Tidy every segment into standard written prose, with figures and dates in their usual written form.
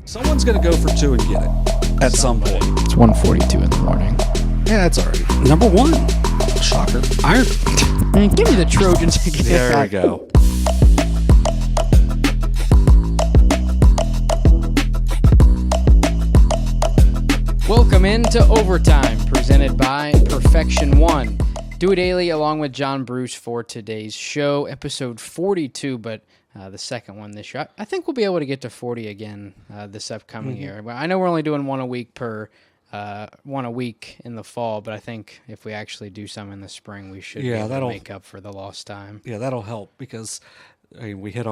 Someone's going to go for 2 and get it at some point. It's 1:42 in the morning. Yeah, that's all right. Number 1. Shocker. Ironton. Man, give me the Trojans. There we go. Welcome into Overtime, presented by Perfection One. Dewey Dailey along with John Bruce for today's show, episode 42, but the second one this year. I think we'll be able to get to 40 again this upcoming year. I know we're only doing one a week in the fall, but I think if we actually do some in the spring, we should be able to make up for the lost time. Yeah, that'll help because we hit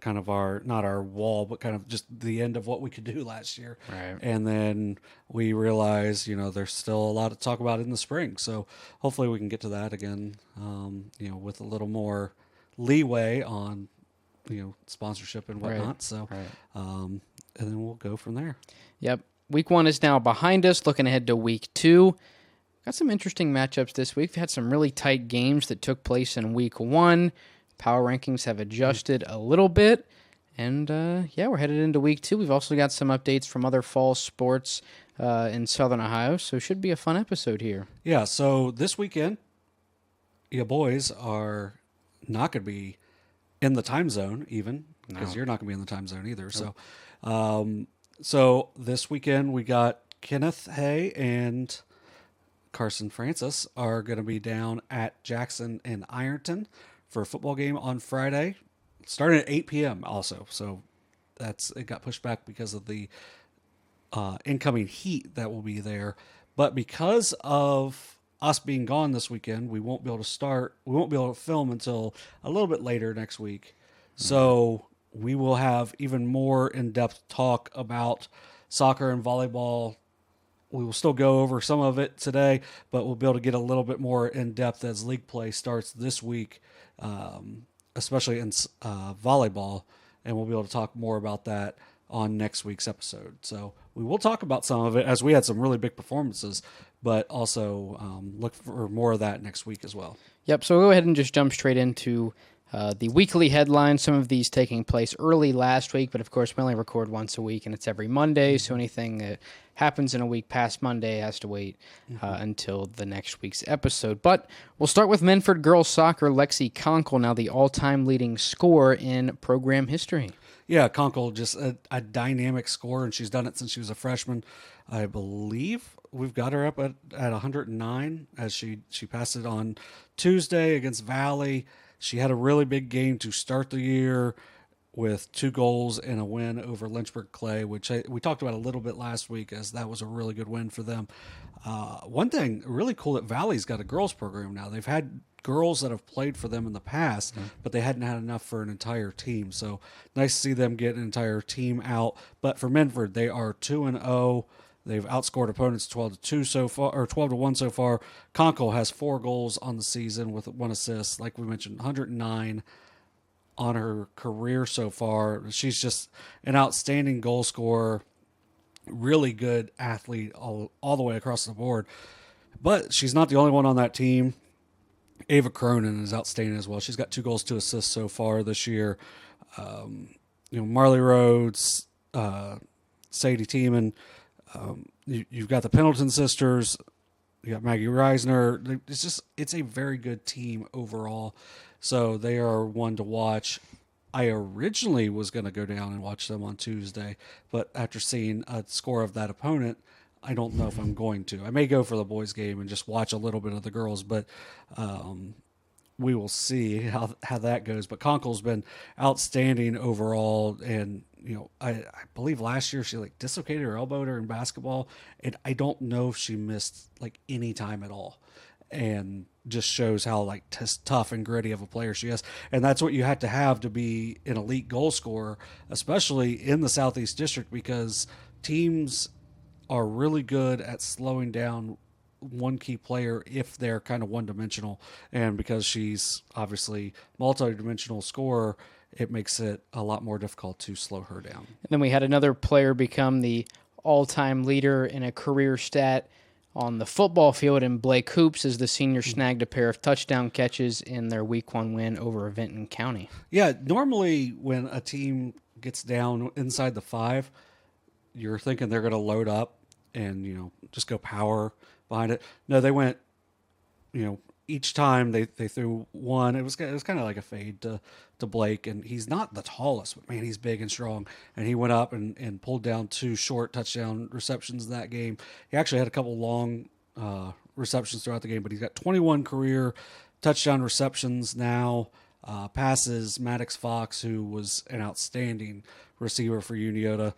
kind of not our wall, but kind of just the end of what we could do last year. Right. And then we realized, there's still a lot to talk about in the spring. So hopefully we can get to that again, with a little more leeway on, sponsorship and whatnot. Right. So, right. And then we'll go from there. Yep. Week 1 is now behind us. Looking ahead to week 2. Got some interesting matchups this week. We've had some really tight games that took place in week 1. Power rankings have adjusted a little bit. And, we're headed into week 2. We've also got some updates from other fall sports in Southern Ohio. So it should be a fun episode here. Yeah, so this weekend, your boys are not going to be in the time zone even, because you're not going to be in the time zone either. Nope. So this weekend we got Kenneth Hay and Carson Francis are going to be down at Jackson and Ironton for a football game on Friday, starting at 8 p.m. also. So it got pushed back because of the incoming heat that will be there. But because of us being gone this weekend, we won't be able to film until a little bit later next week. Mm-hmm. So we will have even more in-depth talk about soccer and volleyball. We will still go over some of it today, but we'll be able to get a little bit more in-depth as league play starts this week, especially in volleyball, and we'll be able to talk more about that on next week's episode. So we will talk about some of it as we had some really big performances, but also look for more of that next week as well. Yep, so we'll go ahead and just jump straight into the weekly headlines, some of these taking place early last week, but of course we only record once a week and it's every Monday, so anything that happens in a week past Monday has to wait until the next week's episode. But we'll start with Minford girls soccer. Lexi Conkel, now the all-time leading scorer in program history. Yeah, Conkel, just a dynamic scorer, and she's done it since she was a freshman. I believe we've got her up at 109 as she passed it on Tuesday against Valley. She had a really big game to start the year with 2 goals and a win over Lynchburg Clay, which we talked about a little bit last week, as that was a really good win for them. One thing really cool that Valley's got a girls program now. They've had girls that have played for them in the past, but they hadn't had enough for an entire team. So nice to see them get an entire team out. But for Minford, they are 2-0. They've outscored opponents 12-2 so far, or 12-1 so far. Conkel has 4 goals on the season with 1 assist. Like we mentioned, 109 on her career so far. She's just an outstanding goal scorer, really good athlete all the way across the board. But she's not the only one on that team. Ava Cronin is outstanding as well. She's got 2 goals, 2 assists so far this year. Marley Rhodes, Sadie Tiemann. You've got the Pendleton sisters. You got Maggie Reisner. It's a very good team overall. So they are one to watch. I originally was going to go down and watch them on Tuesday, but after seeing a score of that opponent, I don't know if I'm going to. I may go for the boys' game and just watch a little bit of the girls, but we will see how that goes. But Conkel's been outstanding overall, and I believe last year she dislocated her elbow during basketball, and I don't know if she missed any time at all, and just shows how tough and gritty of a player she is. And that's what you have to be an elite goal scorer, especially in the Southeast District, because teams are really good at slowing down one key player if they're kind of one-dimensional. And because she's obviously multi-dimensional scorer, it makes it a lot more difficult to slow her down. And then we had another player become the all-time leader in a career stat on the football field, and Blake Hoops, as the senior, snagged a pair of touchdown catches in their Week 1 win over Vinton County. Yeah, normally when a team gets down inside the 5, you're thinking they're going to load up and, just go power behind it. No, they went, each time they threw one, it was kind of like a fade to Blake, and he's not the tallest, but man, he's big and strong. And he went up and pulled down 2 short touchdown receptions in that game. He actually had a couple long receptions throughout the game, but he's got 21 career touchdown receptions now. Passes Maddox Fox, who was an outstanding receiver for Unioto.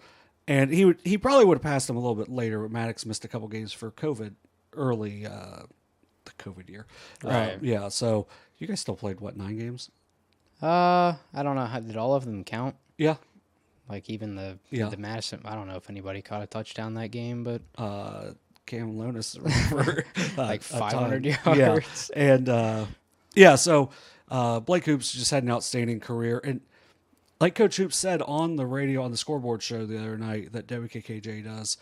And he probably would have passed him a little bit later, but Maddox missed a couple games for COVID early, the COVID year. Right. Yeah, so you guys still played, 9 games? I don't know. Did all of them count? Yeah. Like even the Madison, I don't know if anybody caught a touchdown that game, but Cam Lonis for like 500 Yeah, yards. and so Blake Hoops just had an outstanding career, and like Coach Hoops said on the radio on the scoreboard show the other night that WKKJ does,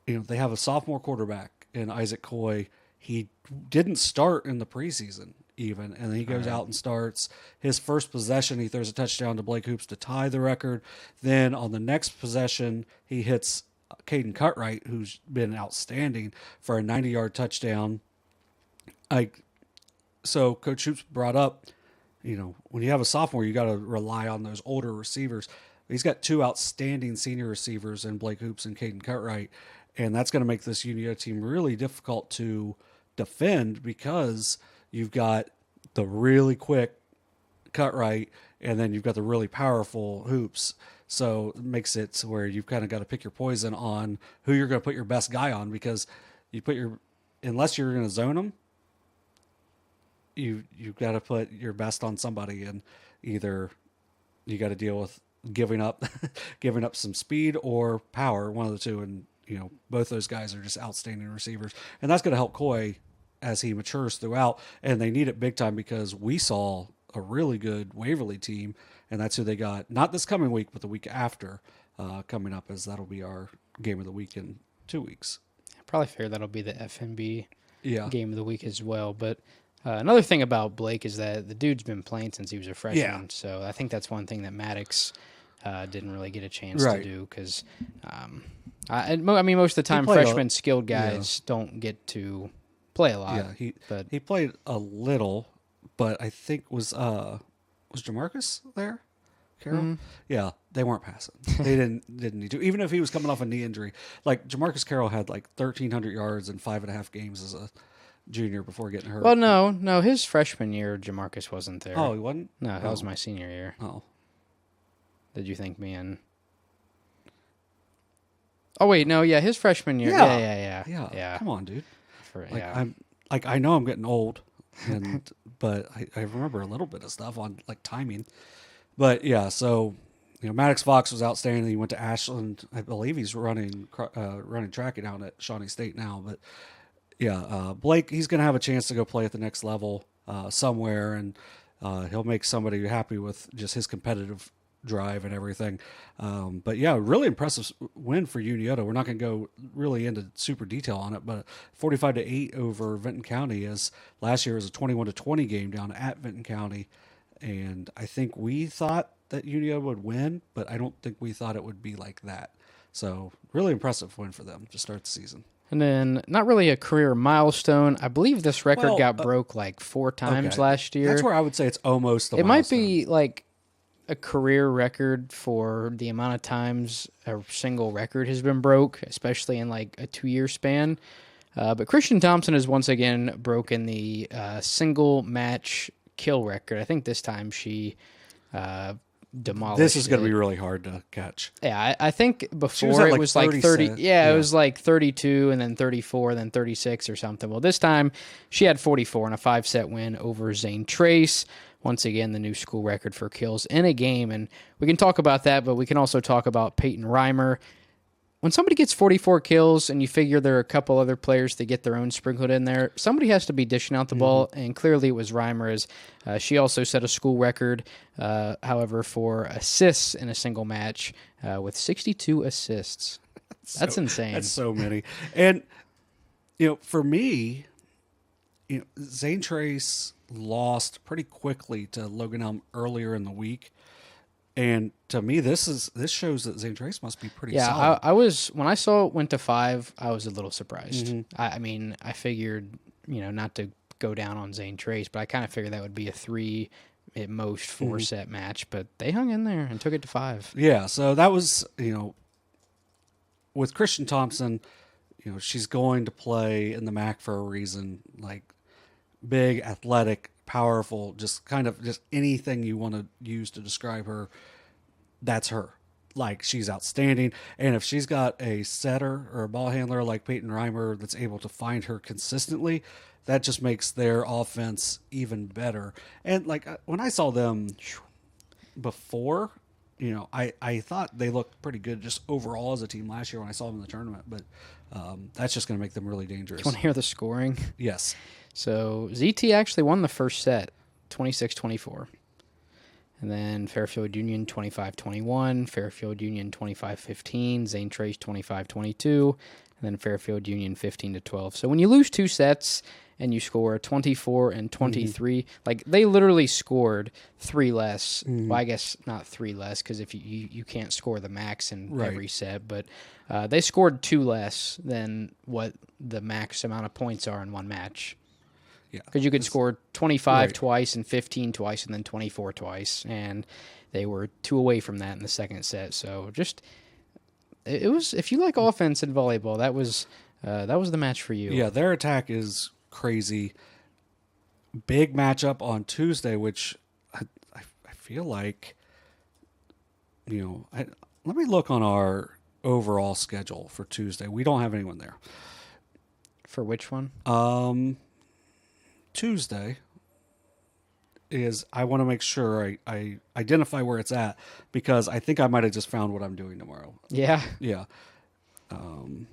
they have a sophomore quarterback in Isaac Coy. He didn't start in the preseason even, and then he goes out and starts. His first possession, he throws a touchdown to Blake Hoops to tie the record. Then on the next possession, he hits Caden Cutright, who's been outstanding, for a 90-yard touchdown. So Coach Hoops brought up, when you have a sophomore, you got to rely on those older receivers. He's got 2 outstanding senior receivers in Blake Hoops and Caden Cutright, and that's going to make this Unioto team really difficult to defend because you've got the really quick Cutright, and then you've got the really powerful Hoops. So it makes it to where you've kind of got to pick your poison on who you're going to put your best guy on, because unless you're going to zone them, you've got to put your best on somebody, and either you got to deal with giving up some speed or power, one of the two. And both those guys are just outstanding receivers, and that's going to help Coy as he matures throughout. And they need it big time because we saw a really good Waverly team, and that's who they got, not this coming week, but the week after, coming up, as that'll be our game of the week in 2 weeks. I probably figure that'll be the FMB game of the week as well. But another thing about Blake is that the dude's been playing since he was a freshman, so I think that's one thing that Maddox didn't really get a chance to do, because most of the time freshmen skilled guys don't get to play a lot. Yeah, he played a little, but I think was Jamarcus there? Carroll? Mm-hmm. Yeah, they weren't passing. They didn't need to. Even if he was coming off a knee injury. Like Jamarcus Carroll had like 1,300 yards in 5.5 games as a junior before getting hurt. Well, no, his freshman year Jamarcus wasn't there. Oh, he wasn't? No, that was my senior year. Oh. Did you think me in? Oh wait, no, his freshman year. Yeah. Come on, dude. I know I'm getting old, but I remember a little bit of stuff on like timing. But yeah, so Maddox Fox was outstanding. He went to Ashland. I believe he's running track down at Shawnee State now. But yeah, Blake, he's going to have a chance to go play at the next level somewhere, and he'll make somebody happy with just his competitive drive and everything. But yeah, really impressive win for Unioto. We're not going to go really into super detail on it, but 45-8 over Vinton County, as last year was a 21-20 game down at Vinton County. And I think we thought that Unioto would win, but I don't think we thought it would be like that. So really impressive win for them to start the season. And then not really a career milestone. I believe this record got broke like 4 times last year. That's where I would say it's almost a milestone. It might be like a career record for the amount of times a single record has been broke, especially in like a 2-year span. But Christian Thompson has once again broken the single match kill record. I think this time she demolished This is going to be really hard to catch. Yeah, I think before it was like 30. Yeah, it was like 32 and then 34 and then 36 or something. Well, this time she had 44 in a 5-set win over Zane Trace. Once again, the new school record for kills in a game. And we can talk about that, but we can also talk about Payton Reimer. When somebody gets 44 kills and you figure there are a couple other players that get their own sprinkled in there, somebody has to be dishing out the ball, and clearly it was Reimer. As she also set a school record, however, for assists in a single match with 62 assists. That's insane. That's so many. And, for me, Zane Trace lost pretty quickly to Logan Elm earlier in the week. And to me, this shows that Zane Trace must be pretty Yeah, solid. I was when I saw it went to 5, I was a little surprised. Mm-hmm. I mean, I figured, not to go down on Zane Trace, but I kind of figured that would be a 3, at most 4 set match. But they hung in there and took it to 5. Yeah, so that was, with Christian Thompson, she's going to play in the MAC for a reason. Like big, athletic, powerful, just anything you want to use to describe her. That's her. Like she's outstanding, and if she's got a setter or a ball handler like Payton Reimer that's able to find her consistently, that just makes their offense even better. And like when I saw them before, I thought they looked pretty good just overall as a team last year when I saw them in the tournament. But that's just going to make them really dangerous. You want to hear the scoring? Yes. So ZT actually won the first set, 26-24. And then Fairfield Union 25-21, Fairfield Union 25-15, Zane Trace 25-22, and then Fairfield Union 15-12. So when you lose 2 sets and you score 24 and 23, like they literally scored 3 less. Well, I guess not 3 less because if you can't score the max in every set, but they scored 2 less than what the max amount of points are in one match. Yeah, because you could score 25 twice and 15 twice and then 24 twice, and they were 2 away from that in the second set. So just it was, if you like offense in volleyball, that was the match for you. Yeah, their attack is crazy. Big matchup on Tuesday, which I feel like let me look on our overall schedule for Tuesday. We don't have anyone there. For which one? Tuesday is, I want to make sure I identify where it's at because I think I might have just found what I'm doing tomorrow. Yeah. Yeah. I don't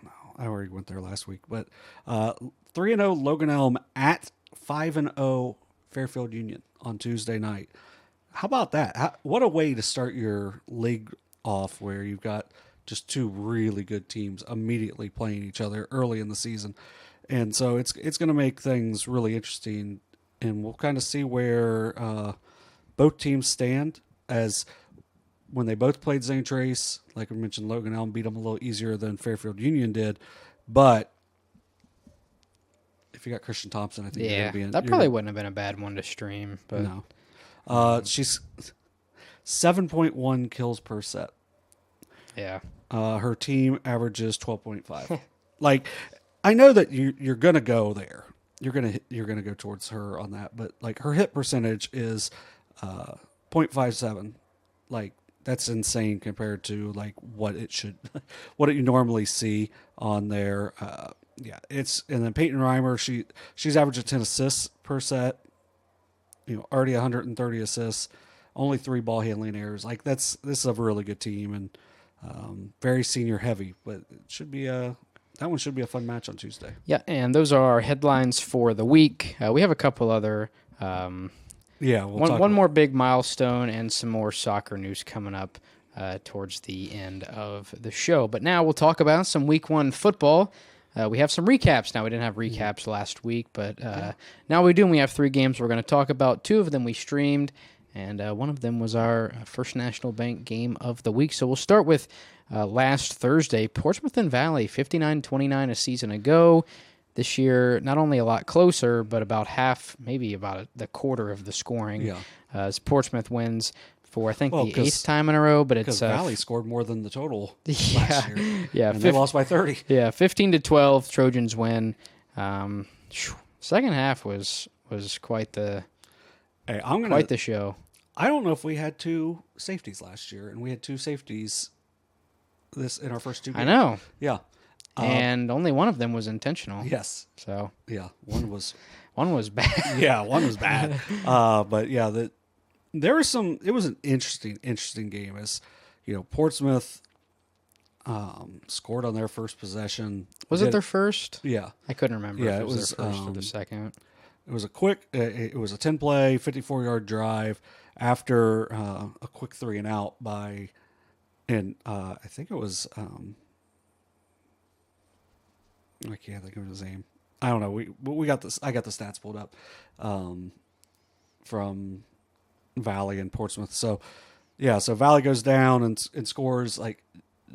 know. I already went there last week, but 3-0 Logan Elm at 5-0 Fairfield Union on Tuesday night. How about that? What a way to start your league off where you've got just 2 really good teams immediately playing each other early in the season. And so it's going to make things really interesting, and we'll kind of see where both teams stand. As when they both played Zane Trace, like I mentioned, Logan Elm beat them a little easier than Fairfield Union did. But if you got Christian Thompson, I think that probably wouldn't have been a bad one to stream. But no, she's 7.1 kills per set. Yeah, her team averages 12.5. Like, I know that you're gonna go there. You're gonna go towards her on that, but like her hit percentage is 0.57. Like that's insane compared to like what you normally see on there. And then Payton Reimer, she's averaging 10 assists per set. Already 130 assists, only 3 ball handling errors. Like this is a really good team and very senior heavy, but that one should be a fun match on Tuesday. Yeah, and those are our headlines for the week. We have a couple other, one more big milestone and some more soccer news coming up towards the end of the show. But now we'll talk about some Week 1 football. We have some recaps now. We didn't have recaps last week, but now we do. And we have 3 games we're going to talk about. 2 of them we streamed, and one of them was our First National Bank game of the week. So we'll start with last Thursday, Portsmouth Valley, 59-29 a season ago. This year, not only a lot closer, but about half, maybe about the quarter of the scoring. Yeah. As Portsmouth wins for, I think, the 8th time in a row. But it's Valley scored more than the total last year. Yeah, and they lost by 30. Yeah, 15-12, Trojans win. Second half was quite the show. I don't know if we had 2 safeties last year, and we had 2 safeties in our first 2 games. I know. Yeah. And only one of them was intentional. Yes. So yeah, one was bad. Yeah, one was bad. But yeah, there was some. It was an interesting game. As Portsmouth scored on their first possession. Was it their first? Yeah, I couldn't remember. Yeah, if it was their first or the second. It was a quick. It was a 10-play, 54-yard drive after a quick 3 and out by, and I think it was. I can't think of his name. I don't know. We got this. I got the stats pulled up from Valley and Portsmouth. So, yeah, so Valley goes down and scores. Like,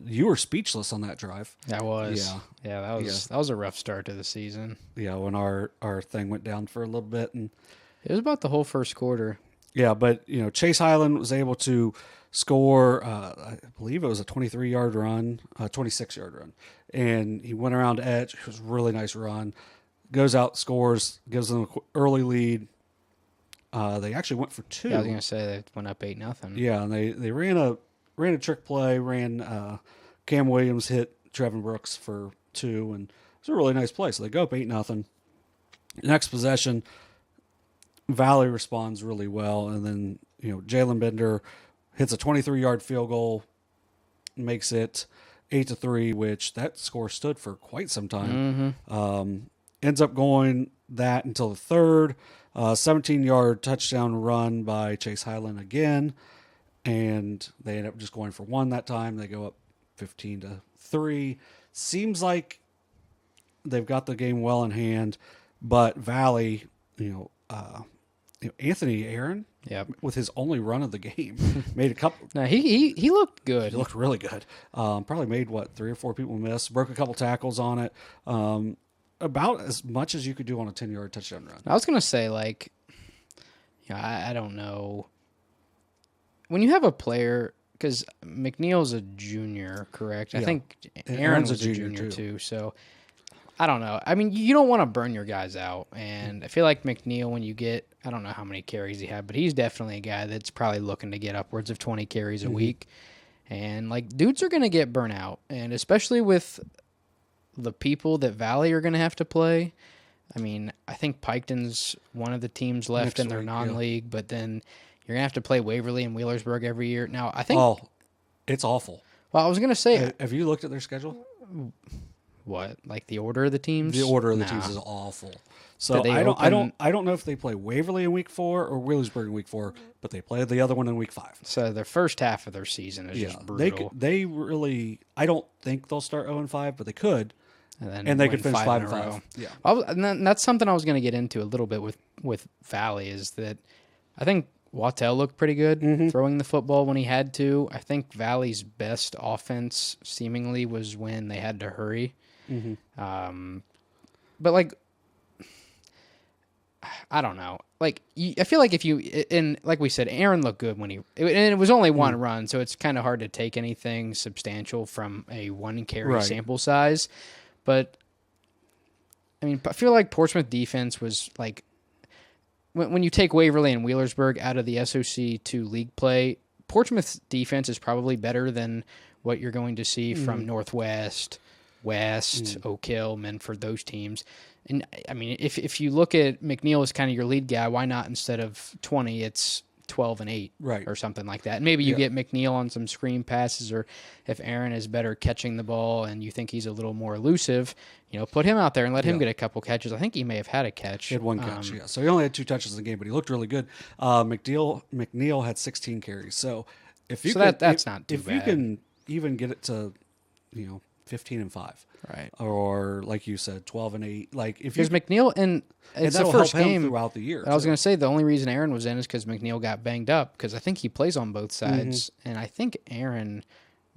you were speechless on that drive. That was. Yeah. That was a rough start to the season. Yeah, when our thing went down for a little bit. And it was about the whole first quarter. Yeah, but, Chase Highland was able to score, I believe it was a 23-yard run, 26-yard run. And he went around edge. It was a really nice run. Goes out, scores, gives them an early lead. They actually went for 2. Yeah, I was going to say they went up 8-0. Yeah, and they ran a trick play, Cam Williams hit Trevin Brooks for 2, and it was a really nice play. So they go up 8-0. Next possession, Valley responds really well, and then Jalen Bender hits a 23-yard field goal, makes it 8-3, which that score stood for quite some time. Ends up going that until the third. 17-yard touchdown run by Chase Highland again, and they end up just going for 1 that time. They go up 15-3. Seems like they've got the game well in hand, but Valley, Anthony Aaron, with his only run of the game, made a couple. No, he looked good. He looked really good. Probably made 3 or 4 people miss. Broke a couple tackles on it. About as much as you could do on a 10-yard touchdown run. I was gonna say, I don't know. When you have a player, because McNeil's a junior, correct? I think Aaron's a junior too. So I don't know. I mean, you don't want to burn your guys out, and I feel like McNeil, when you get, I don't know how many carries he had, but he's definitely a guy that's probably looking to get upwards of 20 carries a week, and dudes are gonna get burnt out, and especially with the people that Valley are going to have to play. I mean, I think Piketon's one of the teams left in their non-league, but then you're going to have to play Waverly and Wheelersburg every year. Now, I think... Oh, it's awful. Well, I was going to say... Have you looked at their schedule? What? Like the order of the teams? The order of the teams is awful. So I don't know if they play Waverly in week 4 or Wheelersburg in week 4, but they play the other one in week 5. So the first half of their season is just brutal. They really... I don't think they'll start 0-5, but they could. And they could finish 5-5. Yeah, and that's something I was going to get into a little bit with Valley, is that I think Wattell looked pretty good throwing the football when he had to. I think Valley's best offense seemingly was when they had to hurry. But I don't know. I feel like if you, and like we said, Aaron looked good when and it was only one run, so it's kind of hard to take anything substantial from a 1 carry sample size. But, I mean, I feel like Portsmouth defense was when you take Waverly and Wheelersburg out of the SOC to league play, Portsmouth's defense is probably better than what you're going to see from Northwest, West, Oak Hill, Minford, those teams. And, I mean, if you look at McNeil as kind of your lead guy, why not instead of 20, it's 12-8 or something like that. And maybe you get McNeil on some screen passes, or if Aaron is better catching the ball and you think he's a little more elusive, put him out there and let him get a couple catches. I think he may have had a catch. He had 1 catch, So he only had 2 touches in the game, but he looked really good. McNeil had 16 carries. So if you that's not too bad. If you can even get it to 15-5, right, or like you said, 12-8, because McNeil and it's the first game throughout the year. I was going to say the only reason Aaron was in is because McNeil got banged up, because I think he plays on both sides, and I think Aaron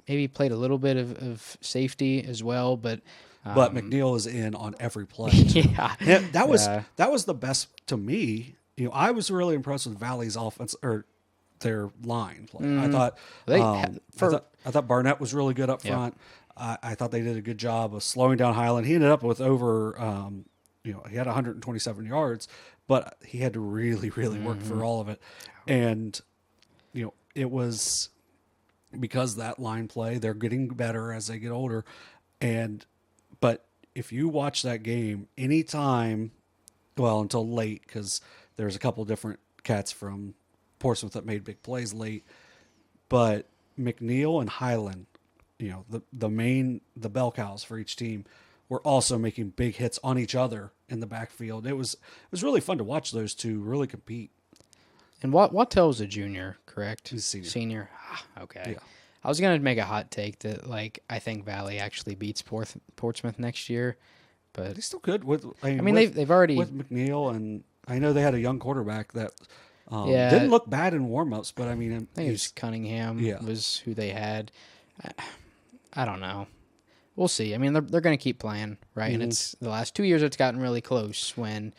maybe played a little bit of safety as well, but McNeil is in on every play. That was the best to me. I was really impressed with Valley's offense, or their line play. I thought I thought Barnett was really good up front. I thought they did a good job of slowing down Highland. He ended up with over, he had 127 yards, but he had to really, really work for all of it. And, it was because that line play, they're getting better as they get older. But if you watch that game anytime, until late, because there's a couple different cats from Portsmouth that made big plays late, but McNeil and Highland, the bell cows for each team, were also making big hits on each other in the backfield. It was really fun to watch those two really compete. And Wattell's a junior, correct? He's a senior. Senior. Okay. Yeah. I was gonna make a hot take that I think Valley actually beats Portsmouth next year, but they still could. They've already with McNeil, and I know they had a young quarterback that Didn't look bad in warm-ups, but I mean, I think it was Cunningham was who they had. I don't know. We'll see. I mean, they're going to keep playing, right? And it's the last 2 years it's gotten really close when,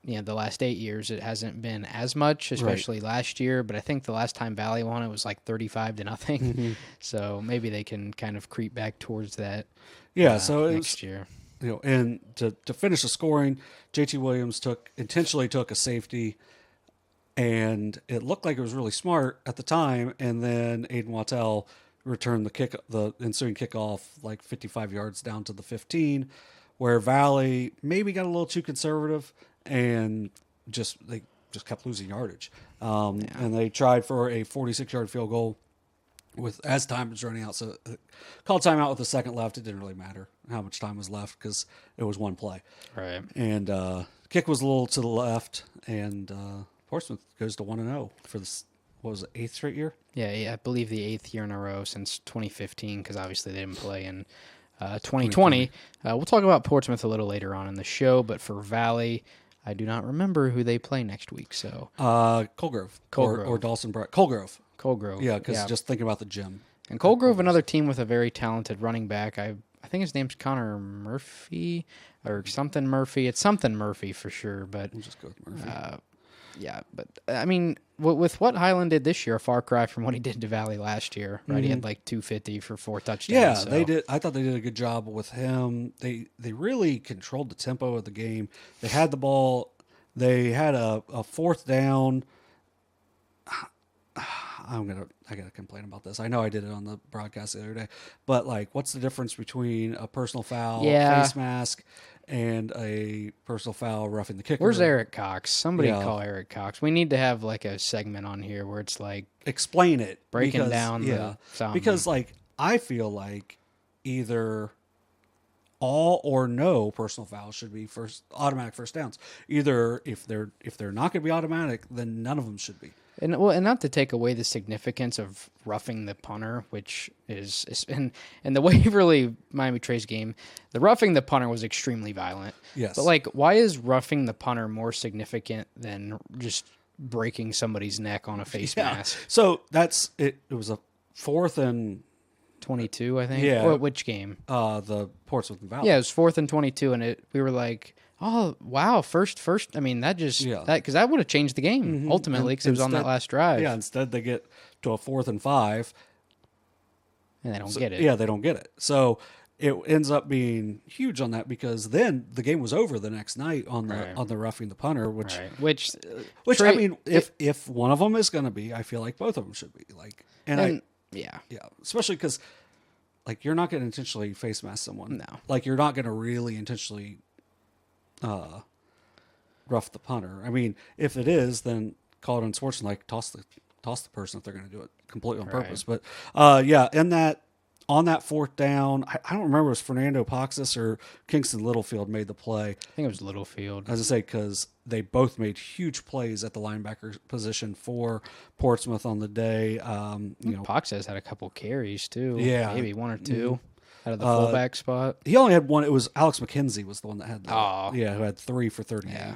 the last 8 years it hasn't been as much, especially last year. But I think the last time Valley won it was like 35-0. So maybe they can kind of creep back towards that. Yeah. So next year, and to finish the scoring, JT Williams intentionally took a safety, and it looked like it was really smart at the time. And then Aiden Wattell returned the ensuing kickoff like 55 yards down to the 15, where Valley maybe got a little too conservative and they kept losing yardage. And they tried for a 46-yard field goal as time was running out. So called timeout with a second left. It didn't really matter how much time was left because it was one play. right? And kick was a little to the left, and Portsmouth goes to 1-0 for this. What was it, 8th straight year? Yeah, I believe the 8th year in a row since 2015, because obviously they didn't play in 2020. We'll talk about Portsmouth a little later on in the show, but for Valley, I do not remember who they play next week. So Colgrove. Or Dawson Bright. Colgrove. Yeah, because just thinking about the gym. And Colgrove, another team with a very talented running back. I think his name's Connor Murphy or something Murphy. It's something Murphy for sure, but We'll just go with Murphy. yeah, but I mean, with what Highland did this year, a far cry from what he did to Valley last year, right? He had like 250 for 4 touchdowns. Yeah, so. they did. I thought they did a good job with him. They really controlled the tempo of the game. They had the ball. They had a 4th down. I gotta complain about this. I know I did it on the broadcast the other day, but like, what's the difference between a personal foul, face mask, and a personal foul roughing the kicker? Where's Eric Cox? Somebody call Eric Cox. We need to have like a segment on here where it's like explain it, breaking down the because like I feel like either all or no personal fouls should be automatic first downs. Either if they're not going to be automatic, then none of them should be. And not to take away the significance of roughing the punter, which is in the Waverly Miami Trace game, the roughing the punter was extremely violent. Yes. But like, why is roughing the punter more significant than just breaking somebody's neck on a face mask? So that's it. It was a 4th and 22, I think. Yeah. Or which game? The Portsmouth Valley. Yeah, it was 4th and 22, and we were like, oh wow, first. I mean, that just because that would have changed the game ultimately because it was on that last drive. Yeah, instead they get to a 4th and 5, and they don't get it. Yeah, they don't get it. So it ends up being huge on that because then the game was over the next night on the roughing the punter, which I mean, if one of them is going to be, I feel like both of them should be yeah, especially because like you're not going to intentionally face mask someone. No, like you're not going to really intentionally rough the punter. I mean, if it is, then call it unsportsmanlike, toss the person if they're going to do it completely on purpose. But in that on that 4th down, I don't remember if it was Fernando Paxis or Kingston Littlefield made the play. I think it was Littlefield. As I say, because they both made huge plays at the linebacker position for Portsmouth on the day. Paxis had a couple carries too. Yeah, maybe 1 or 2. Out of the fullback spot. He only had one. It was Alex McKenzie was the one that had who had 3 for 38.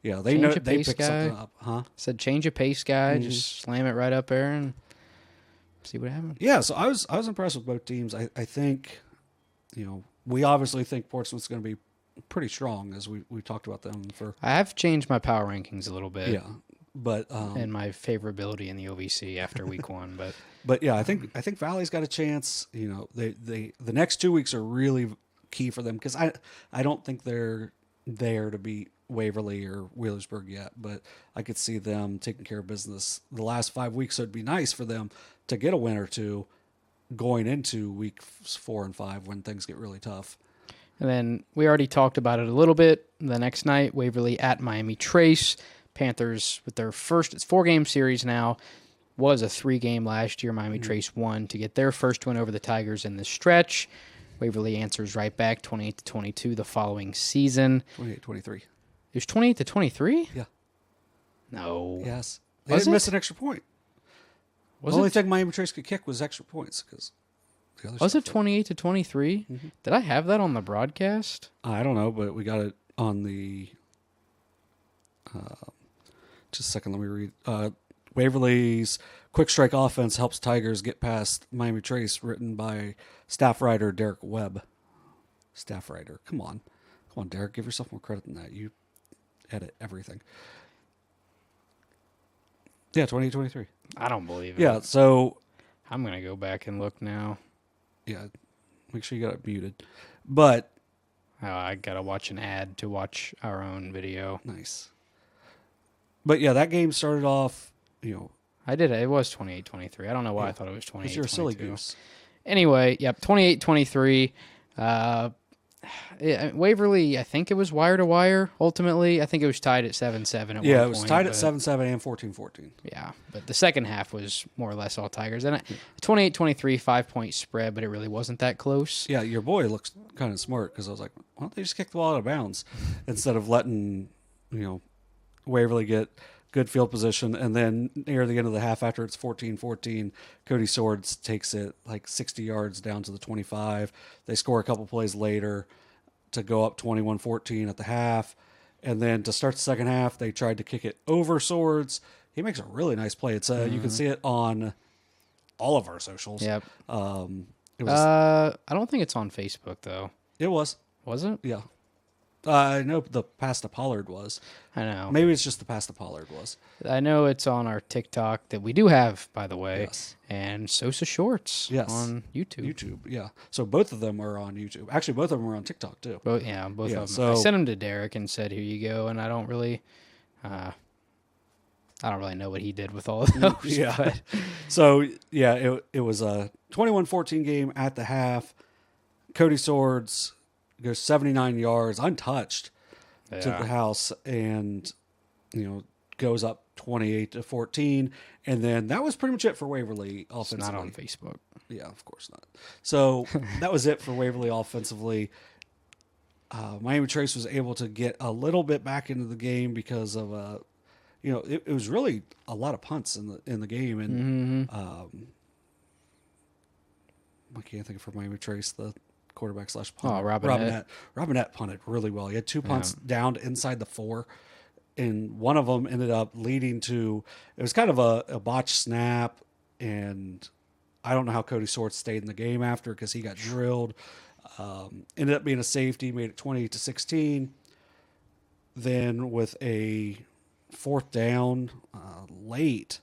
Yeah, they picked something up. Huh? Said change of pace guy, just slam it right up there and see what happens. Yeah, so I was impressed with both teams. I think, we obviously think Portsmouth's going to be pretty strong as we talked about them for. I have changed my power rankings a little bit. Yeah, but and my favorability in the OVC after week 1, But yeah, I think Valley's got a chance. The next 2 weeks are really key for them because I don't think they're there to beat Waverly or Wheelersburg yet, but I could see them taking care of business the last 5 weeks. So it'd be nice for them to get a win or two going into week 4 and 5 when things get really tough. And then we already talked about it a little bit. The next night, Waverly at Miami Trace. Panthers with their first, it's 4-game series now. Was a 3-game last year. Miami Trace won to get their first win over the Tigers in the stretch. Waverly answers right back 28-22 the following season. 28-23. It was 28-23? Yeah. No. Yes. They didn't miss an extra point. The only thing Miami Trace could kick was extra points because was it 28-23? Mm-hmm. Did I have that on the broadcast? I don't know, but we got it on the Just a second, let me read. Waverly's quick strike offense helps Tigers get past Miami Trace, written by staff writer Derek Webb. Staff writer. Come on, Derek. Give yourself more credit than that. You edit everything. Yeah, 2023. I don't believe it. Yeah, so I'm going to go back and look now. yeah, make sure you got it muted. But Oh, I got to watch an ad to watch our own video. nice. But yeah, that game started off, I did it. It was 28-23. I don't know why I thought it was 28-22. because you're a silly goose. Anyway, yep, 28-23. Waverly, I think it was wire to wire. Ultimately, I think it was tied at 7-7 at one point. Yeah, it was tied at 7-7 and 14-14. Yeah, but the second half was more or less all Tigers. And 28-23, 5-point spread, but it really wasn't that close. Yeah, your boy looks kind of smart because I was like, why don't they just kick the ball out of bounds instead of letting, Waverly get good field position, and then near the end of the half, after it's 14-14, Cody Swords takes it like 60 yards down to the 25. They score a couple plays later to go up 21-14 at the half, and then to start the second half, they tried to kick it over Swords. He makes a really nice play. It's you can see it on all of our socials. Yep. It was. I don't think it's on Facebook, though. It was. Was it? Yeah. I know the pass to Pollard was. I know. Maybe it's just the pass to Pollard was. I know it's on our TikTok that we do have, by the way, Yes. and SOSA Shorts on YouTube. YouTube, yeah. So both of them are on YouTube. Actually, both of them are on TikTok too. Both Yeah, of them. so- I sent them to Derek and said, "Here you go." And I don't really know what he did with all of those. Yeah. but- So yeah, it was a 21-14 game at the half. Cody Swords goes 79 yards untouched to the house, and goes up 28-14, and then that was pretty much it for Waverly It's offensively. not on Facebook. Yeah, of course not. So that was it for Waverly offensively. Miami Trace was able to get a little bit back into the game because of it was really a lot of punts in the game, and I can't think of for Miami Trace the quarterback / punt. Oh, Robinette. Robinette punted really well. He had 2 punts down inside the 4, and one of them ended up leading to, it was kind of a botched snap, and I don't know how Cody Swords stayed in the game after because he got drilled. Ended up being a safety, made it 20-16. Then with a 4th down late,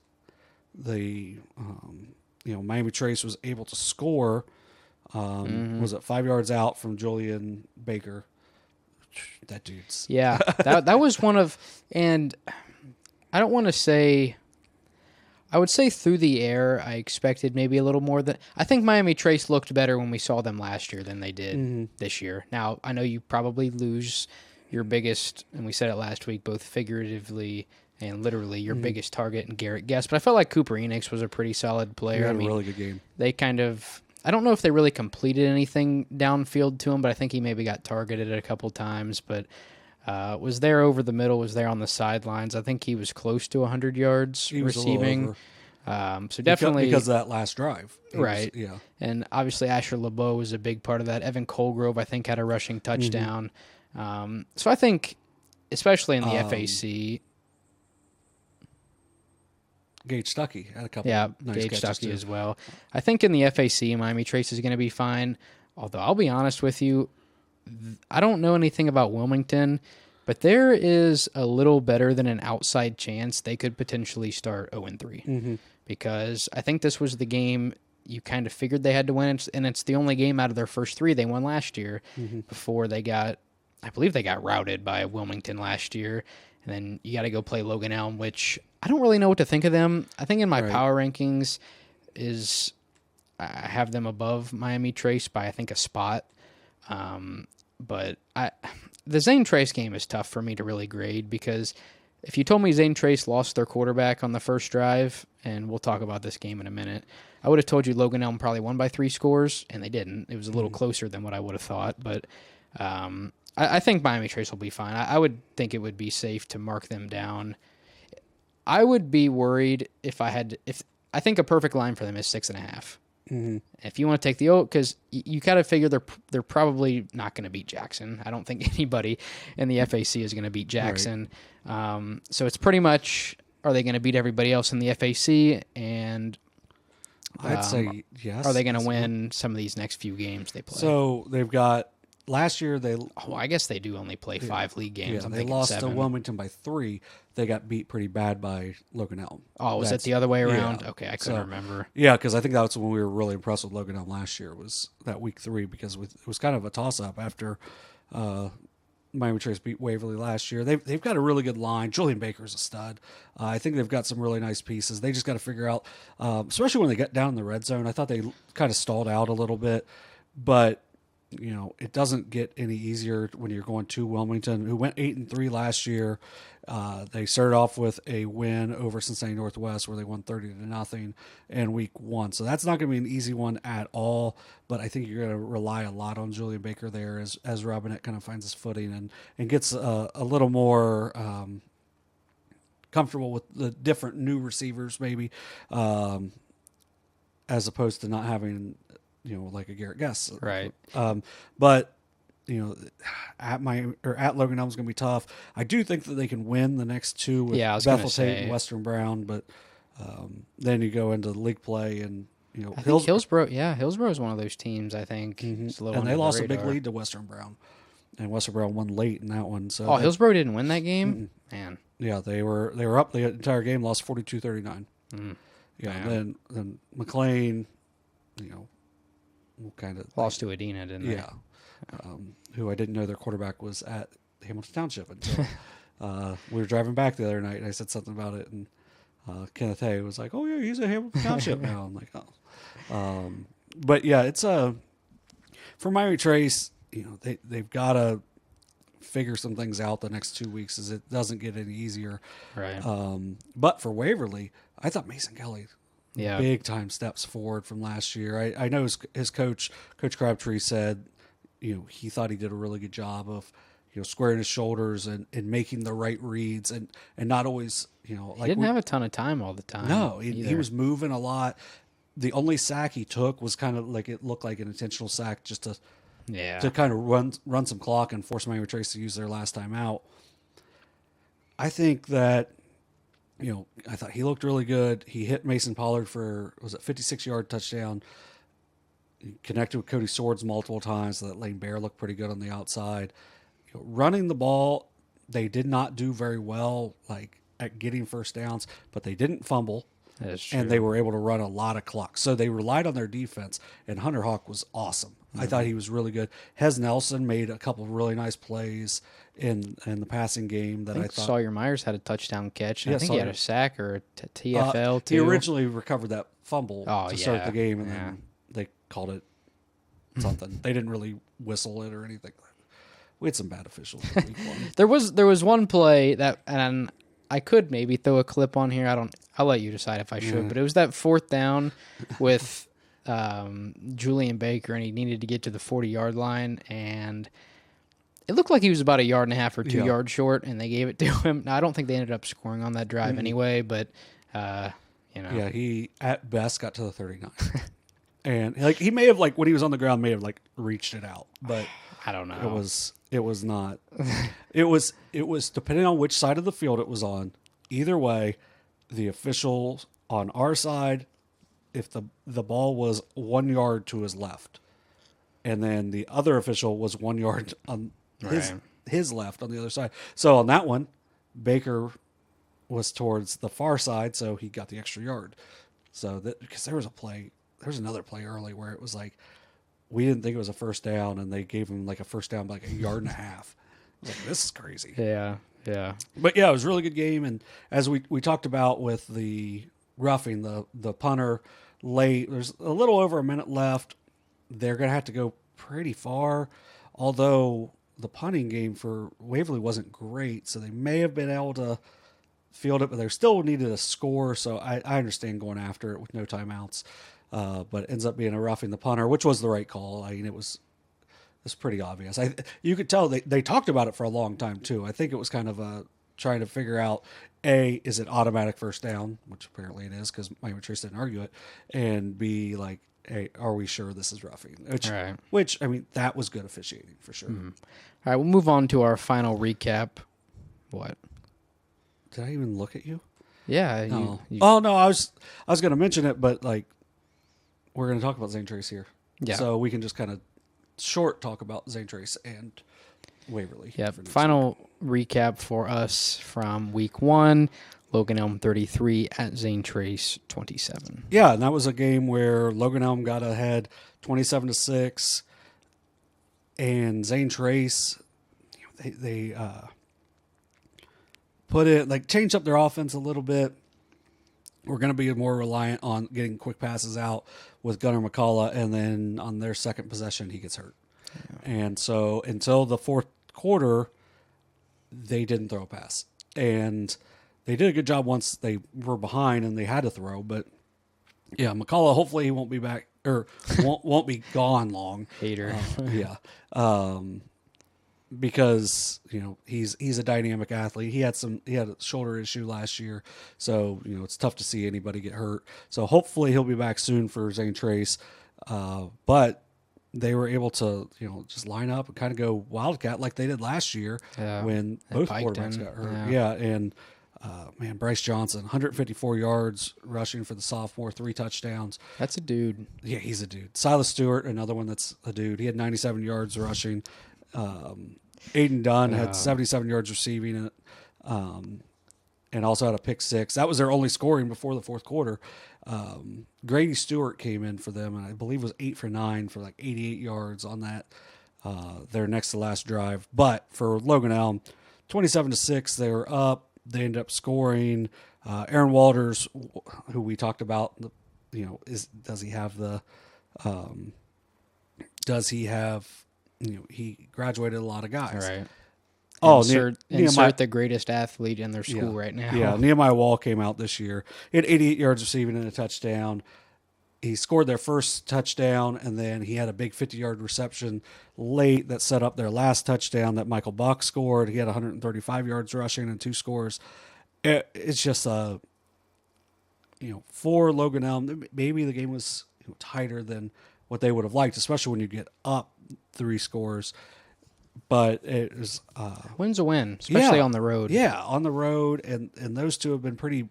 the Miami Trace was able to score. Was it 5 yards out from Julian Baker? That dude's Yeah, that was one of, and I don't want to say, I would say through the air, I expected maybe a little more than, I think Miami Trace looked better when we saw them last year than they did this year. Now, I know you probably lose your biggest, and we said it last week, both figuratively and literally, your biggest target in Garrett Guest, but I felt like Cooper Enix was a pretty solid player. He had a really good game. They kind of, I don't know if they really completed anything downfield to him, but I think he maybe got targeted a couple times, but was there over the middle, was there on the sidelines. I think he was close to 100 yards He was receiving. A little over. So definitely. Because of that last drive. Right. Yeah. And obviously Asher LeBeau was a big part of that. Evan Colgrove, I think, had a rushing touchdown. So I think, especially in the FAC. Gage Stuckey had a couple nice Gage catches Stuckey too. as well. I think in the FAC, Miami Trace is going to be fine. Although I'll be honest with you, I don't know anything about Wilmington, but there is a little better than an outside chance they could potentially start 0-3. Because I think this was the game you kind of figured they had to win, and it's the only game out of their first 3 they won last year before they got, I believe they got routed by Wilmington last year. And then you got to go play Logan Elm, which I don't really know what to think of them. I think in my power rankings I have them above Miami Trace by, I think, a spot. But the Zane Trace game is tough for me to really grade because if you told me Zane Trace lost their quarterback on the first drive, and we'll talk about this game in a minute, I would have told you Logan Elm probably won by 3 scores, and they didn't. It was a little closer than what I would have thought, but I think Miami Trace will be fine. I would think it would be safe to mark them down. I would be worried if I think a perfect line for them is 6.5. If you want to take the because you got to figure they're probably not going to beat Jackson. I don't think anybody in the FAC is going to beat Jackson. Right. So it's pretty much, are they going to beat everybody else in the FAC? And I'd say yes. Are they going to win some of these next few games they play? So they've got last year I guess they do only play 5 league games. Yeah, they lost to Wilmington by 3. They got beat pretty bad by Logan Elm. Oh, was it the other way around? Yeah. Okay, I couldn't remember. Yeah, because I think that's when we were really impressed with Logan Elm last year, was that week 3, because it was kind of a toss-up after Miami Trace beat Waverly last year. They've got a really good line. Julian Baker's a stud. I think they've got some really nice pieces. They just got to figure out, especially when they get down in the red zone, I thought they kind of stalled out a little bit, but it doesn't get any easier when you're going to Wilmington, who went 8-3 last year. They started off with a win over Cincinnati Northwest, where they won 30-0 in week 1. So that's not going to be an easy one at all. But I think you're going to rely a lot on Julian Baker there as Robinette kind of finds his footing and gets a little more comfortable with the different new receivers, maybe, as opposed to not having like a Garrett Guess. Right. But, at Logan Elm's going to be tough. I do think that they can win the next 2 with Bethel Tate and Western Brown, but then you go into league play and, I think Hillsborough is one of those teams, I think. Mm-hmm. And they lost a big lead to Western Brown. And Western Brown won late in that one. So Hillsborough didn't win that game? Mm-mm. Man. Yeah, they were up the entire game, lost 42-39. Yeah, then McLean, kind of lost to Adena, didn't they? Yeah, who I didn't know their quarterback was at Hamilton Township until we were driving back the other night, and I said something about it, and Kenneth Hay was like, "Oh yeah, he's at Hamilton Township now." I'm like, "Oh," but yeah, it's for Miami Trace. They've got to figure some things out the next 2 weeks, as it doesn't get any easier. Right. But for Waverly, I thought Mason Kelly. Yeah. Big time steps forward from last year. I know his coach, Coach Crabtree, said, he thought he did a really good job of, squaring his shoulders and making the right reads and not always, like he didn't have a ton of time all the time. No, he was moving a lot. The only sack he took was kind of like, it looked like an intentional sack just to kind of run some clock and force Miami Trace to use their last time out. I think that, I thought he looked really good. He hit Mason Pollard for, was it 56-yard touchdown? He connected with Cody Swords multiple times. So that Lane Bear looked pretty good on the outside. Running the ball, they did not do very well, like at getting first downs, but they didn't fumble. That's true. And they were able to run a lot of clock. So they relied on their defense, and Hunter Hawk was awesome. Mm-hmm. I thought he was really good. Hez Nelson made a couple of really nice plays in the passing game that I thought. Sawyer Myers had a touchdown catch. And I think he had a sack or a TFL too. He originally recovered that fumble to start the game, and then they called it something. They didn't really whistle it or anything. We had some bad officials in week 1. There was one play that, and I could maybe throw a clip on here. I'll let you decide if I should. But it was that 4th down with Julian Baker, and he needed to get to the 40-yard line, and it looked like he was about 1.5 yards or 2 yards short, and they gave it to him. Now, I don't think they ended up scoring on that drive anyway, but Yeah, he at best got to the 39. And he may have, when he was on the ground, may have reached it out, but I don't know. It was not. it was depending on which side of the field it was on. Either way, the official on our side, if the ball was 1 yard to his left, and then the other official was 1 yard on his left on the other side. So on that one, Baker was towards the far side, so he got the extra yard. So because there was another play early where it was we didn't think it was a first down, and they gave him a first down by 1.5 yards. I was like, this is crazy. Yeah. But yeah, it was a really good game. And as we talked about with the roughing, the punter late, there's a little over a minute left. They're going to have to go pretty far, although the punting game for Waverly wasn't great, so they may have been able to field it, but they still needed a score. So I understand going after it with no timeouts. But it ends up being a roughing the punter, which was the right call. I mean, it's pretty obvious. You could tell they talked about it for a long time too. I think it was kind of trying to figure out, A, is it automatic first down, which apparently it is because Miami Trace didn't argue it, and B, hey, are we sure this is roughing? Right. Which I mean, that was good officiating for sure. All right, we'll move on to our final recap. What? Did I even look at you? Yeah. No. Oh no, I was going to mention it, but like we're going to talk about Zane Trace here. Yeah. So we can just kind of short talk about Zane Trace and Waverly. Yeah. Final recap for us from week 1. Logan Elm 33 at Zane Trace 27. Yeah, and that was a game where Logan Elm got ahead 27-6, and Zane Trace, they put it like changed up their offense a little bit. We're going to be more reliant on getting quick passes out with Gunnar McCullough, and then on their second possession, he gets hurt. Yeah. And so until the fourth quarter, they didn't throw a pass. And they did a good job once they were behind and they had to throw. But, yeah, McCullough, hopefully he won't be back or won't be gone long. Hater. Yeah. Because, you know, he's a dynamic athlete. He had a shoulder issue last year, so, you know, it's tough to see anybody get hurt. So hopefully he'll be back soon for Zane Trace. But they were able to, you know, just line up and kind of go Wildcat like they did last year when both quarterbacks got hurt. Yeah, and man, Bryce Johnson, 154 yards rushing for the sophomore, 3 touchdowns. That's a dude. Yeah, he's a dude. Silas Stewart, another one that's a dude. He had 97 yards rushing. Aiden Dunn had 77 yards receiving it, and also had a pick 6. That was their only scoring before the fourth quarter. Grady Stewart came in for them, and I believe was 8 for 9 for like 88 yards on that their next to last drive. But for Logan Elm, 27-6, they were up. They ended up scoring. Aaron Walters, who we talked about, you know, does he have you know, he graduated a lot of guys. Right. Oh, insert the greatest athlete in their school right now. Yeah, Nehemiah Wall came out this year. He had 88 yards receiving and a touchdown. He scored their first touchdown, and then he had a big 50-yard reception late that set up their last touchdown that Michael Buck scored. He had 135 yards rushing and 2 scores. It's just you know, for Logan Elm, maybe the game was, you know, tighter than what they would have liked, especially when you get up 3 scores. But it was win's a win, especially on the road. Yeah, on the road, and those two have been pretty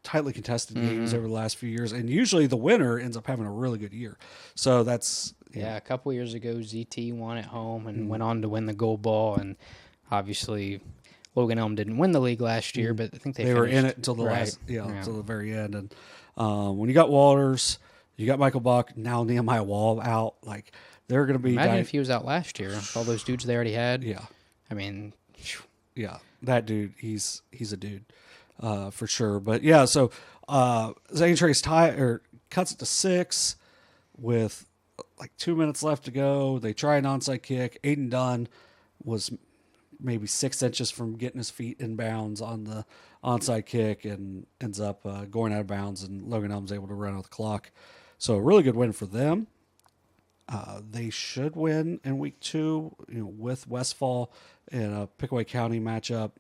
tightly contested games over the last few years, and usually the winner ends up having a really good year. So that's a couple years ago, ZT won at home and went on to win the gold ball, and obviously Logan Elm didn't win the league last year, but I think they were in it until the until the very end. And when you got Walters, you got Michael Buck, now Nehemiah Wall out, like they're going to be. Imagine if he was out last year. All those dudes they already had. Yeah, I mean, yeah, that dude, he's a dude for sure. But yeah, so Zane Trace cuts it to 6 with like 2 minutes left to go. They try an onside kick. Aiden Dunn was maybe 6 inches from getting his feet in bounds on the onside kick and ends up going out of bounds, and Logan Elm's able to run out the clock. So a really good win for them. They should win in week 2, you know, with Westfall in a Pickaway County matchup,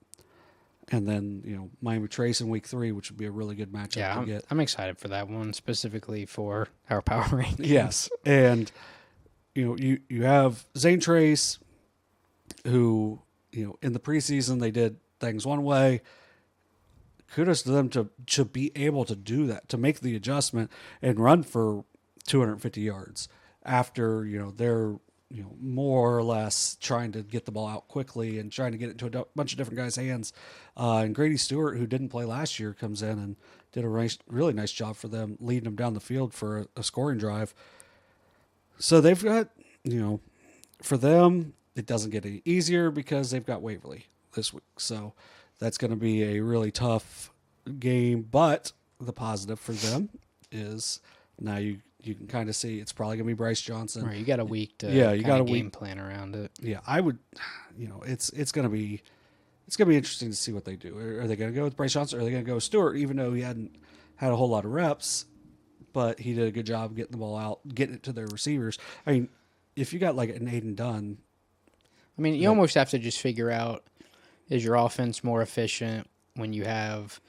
and then, you know, Miami Trace in week 3, which would be a really good matchup to get. I'm excited for that one, specifically for our power rankings. Yes, and you know, you have Zane Trace, who, you know, in the preseason they did things one way. Kudos to them to be able to do that, to make the adjustment and run for 250 yards after, you know, they're, you know, more or less trying to get the ball out quickly and trying to get it to a bunch of different guys' hands. And Grady Stewart, who didn't play last year, comes in and did a really nice job for them, leading them down the field for a scoring drive. So they've got, you know, for them, it doesn't get any easier because they've got Waverly this week. So that's going to be a really tough game. But the positive for them is now you can kind of see it's probably going to be Bryce Johnson. Right, you got a week to you got a game plan around it. Yeah, I would, you know, it's going to be interesting to see what they do. Are they going to go with Bryce Johnson, or are they going to go with Stewart, even though he hadn't had a whole lot of reps, but he did a good job getting the ball out, getting it to their receivers. I mean, if you got like an Aiden Dunn, I mean, you almost have to just figure out, is your offense more efficient when you have,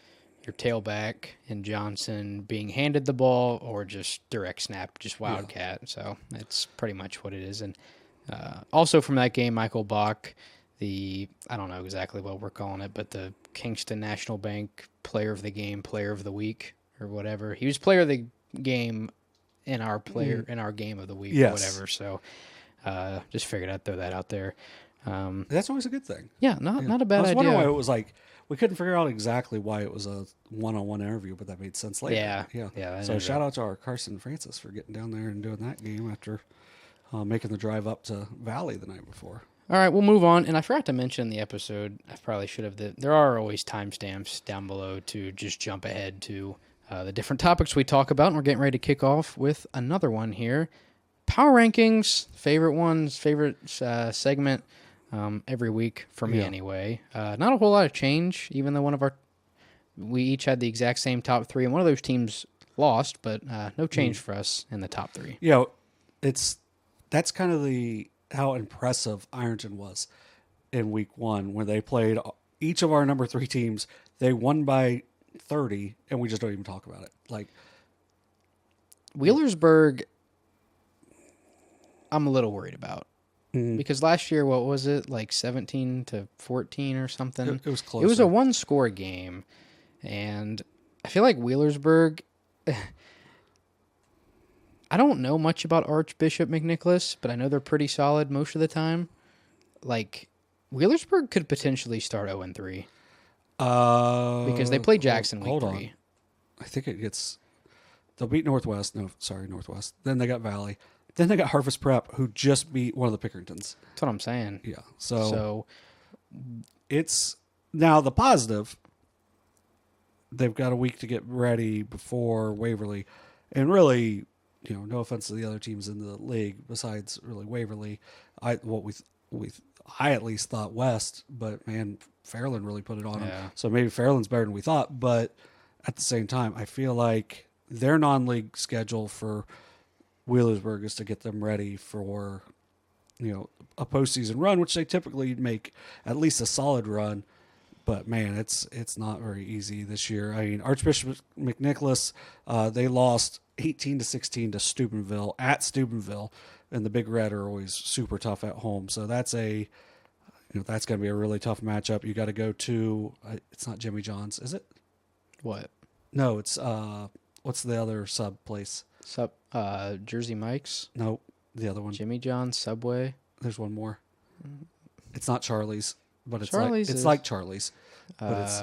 your tailback in Johnson being handed the ball or just direct snap, just wildcat. So that's pretty much what it is. And also from that game, Michael Bach, I don't know exactly what we're calling it, but the Kingston National Bank Player of the Game, Player of the Week, or whatever. He was Player of the Game in our Game of the Week, or whatever. So just figured I'd throw that out there. That's always a good thing. Yeah, not a bad idea. I was wondering why it was like, we couldn't figure out exactly why it was a one-on-one interview, but that made sense later. Yeah. So shout out to our Carson Francis for getting down there and doing that game after making the drive up to Valley the night before. All right, we'll move on. And I forgot to mention in the episode, I probably should have, there are always timestamps down below to just jump ahead to the different topics we talk about. And we're getting ready to kick off with another one here. Power rankings, favorite segment every week for me anyway. Not a whole lot of change, even though we each had the exact same top three, and one of those teams lost, but no change for us in the top three. Yeah, that's kind of how impressive Ironton was in week one when they played each of our number three teams. They won by 30, and we just don't even talk about it. Like Wheelersburg, I'm a little worried about. Because last year, what was it, like 17-14 or something? It was close. It was a one-score game, and I feel like Wheelersburg. I don't know much about Archbishop McNicholas, but I know they're pretty solid most of the time. Like Wheelersburg could potentially start 0-3 because they play Jackson week 3. I think they'll beat Northwest. Northwest. Then they got Valley. Then they got Harvest Prep, who just beat one of the Pickeringtons. That's what I'm saying. Yeah. So it's now the positive. They've got a week to get ready before Waverly, and really, no offense to the other teams in the league besides really Waverly. I at least thought West, but man, Fairland really put it on them. So maybe Fairland's better than we thought, but at the same time, I feel like their non-league schedule for Wheelersburg is to get them ready for, a postseason run, which they typically make at least a solid run. But man, it's not very easy this year. I mean, Archbishop McNicholas, they lost 18-16 to Steubenville at Steubenville, and the Big Red are always super tough at home. So that's that's going to be a really tough matchup. You got to go to. It's not Jimmy John's, is it? What? No, it's what's the other sub place? Jersey Mike's? No, the other one. Jimmy John's, Subway. There's one more. It's not Charlie's, but it's Charlie's like Charlie's. But it's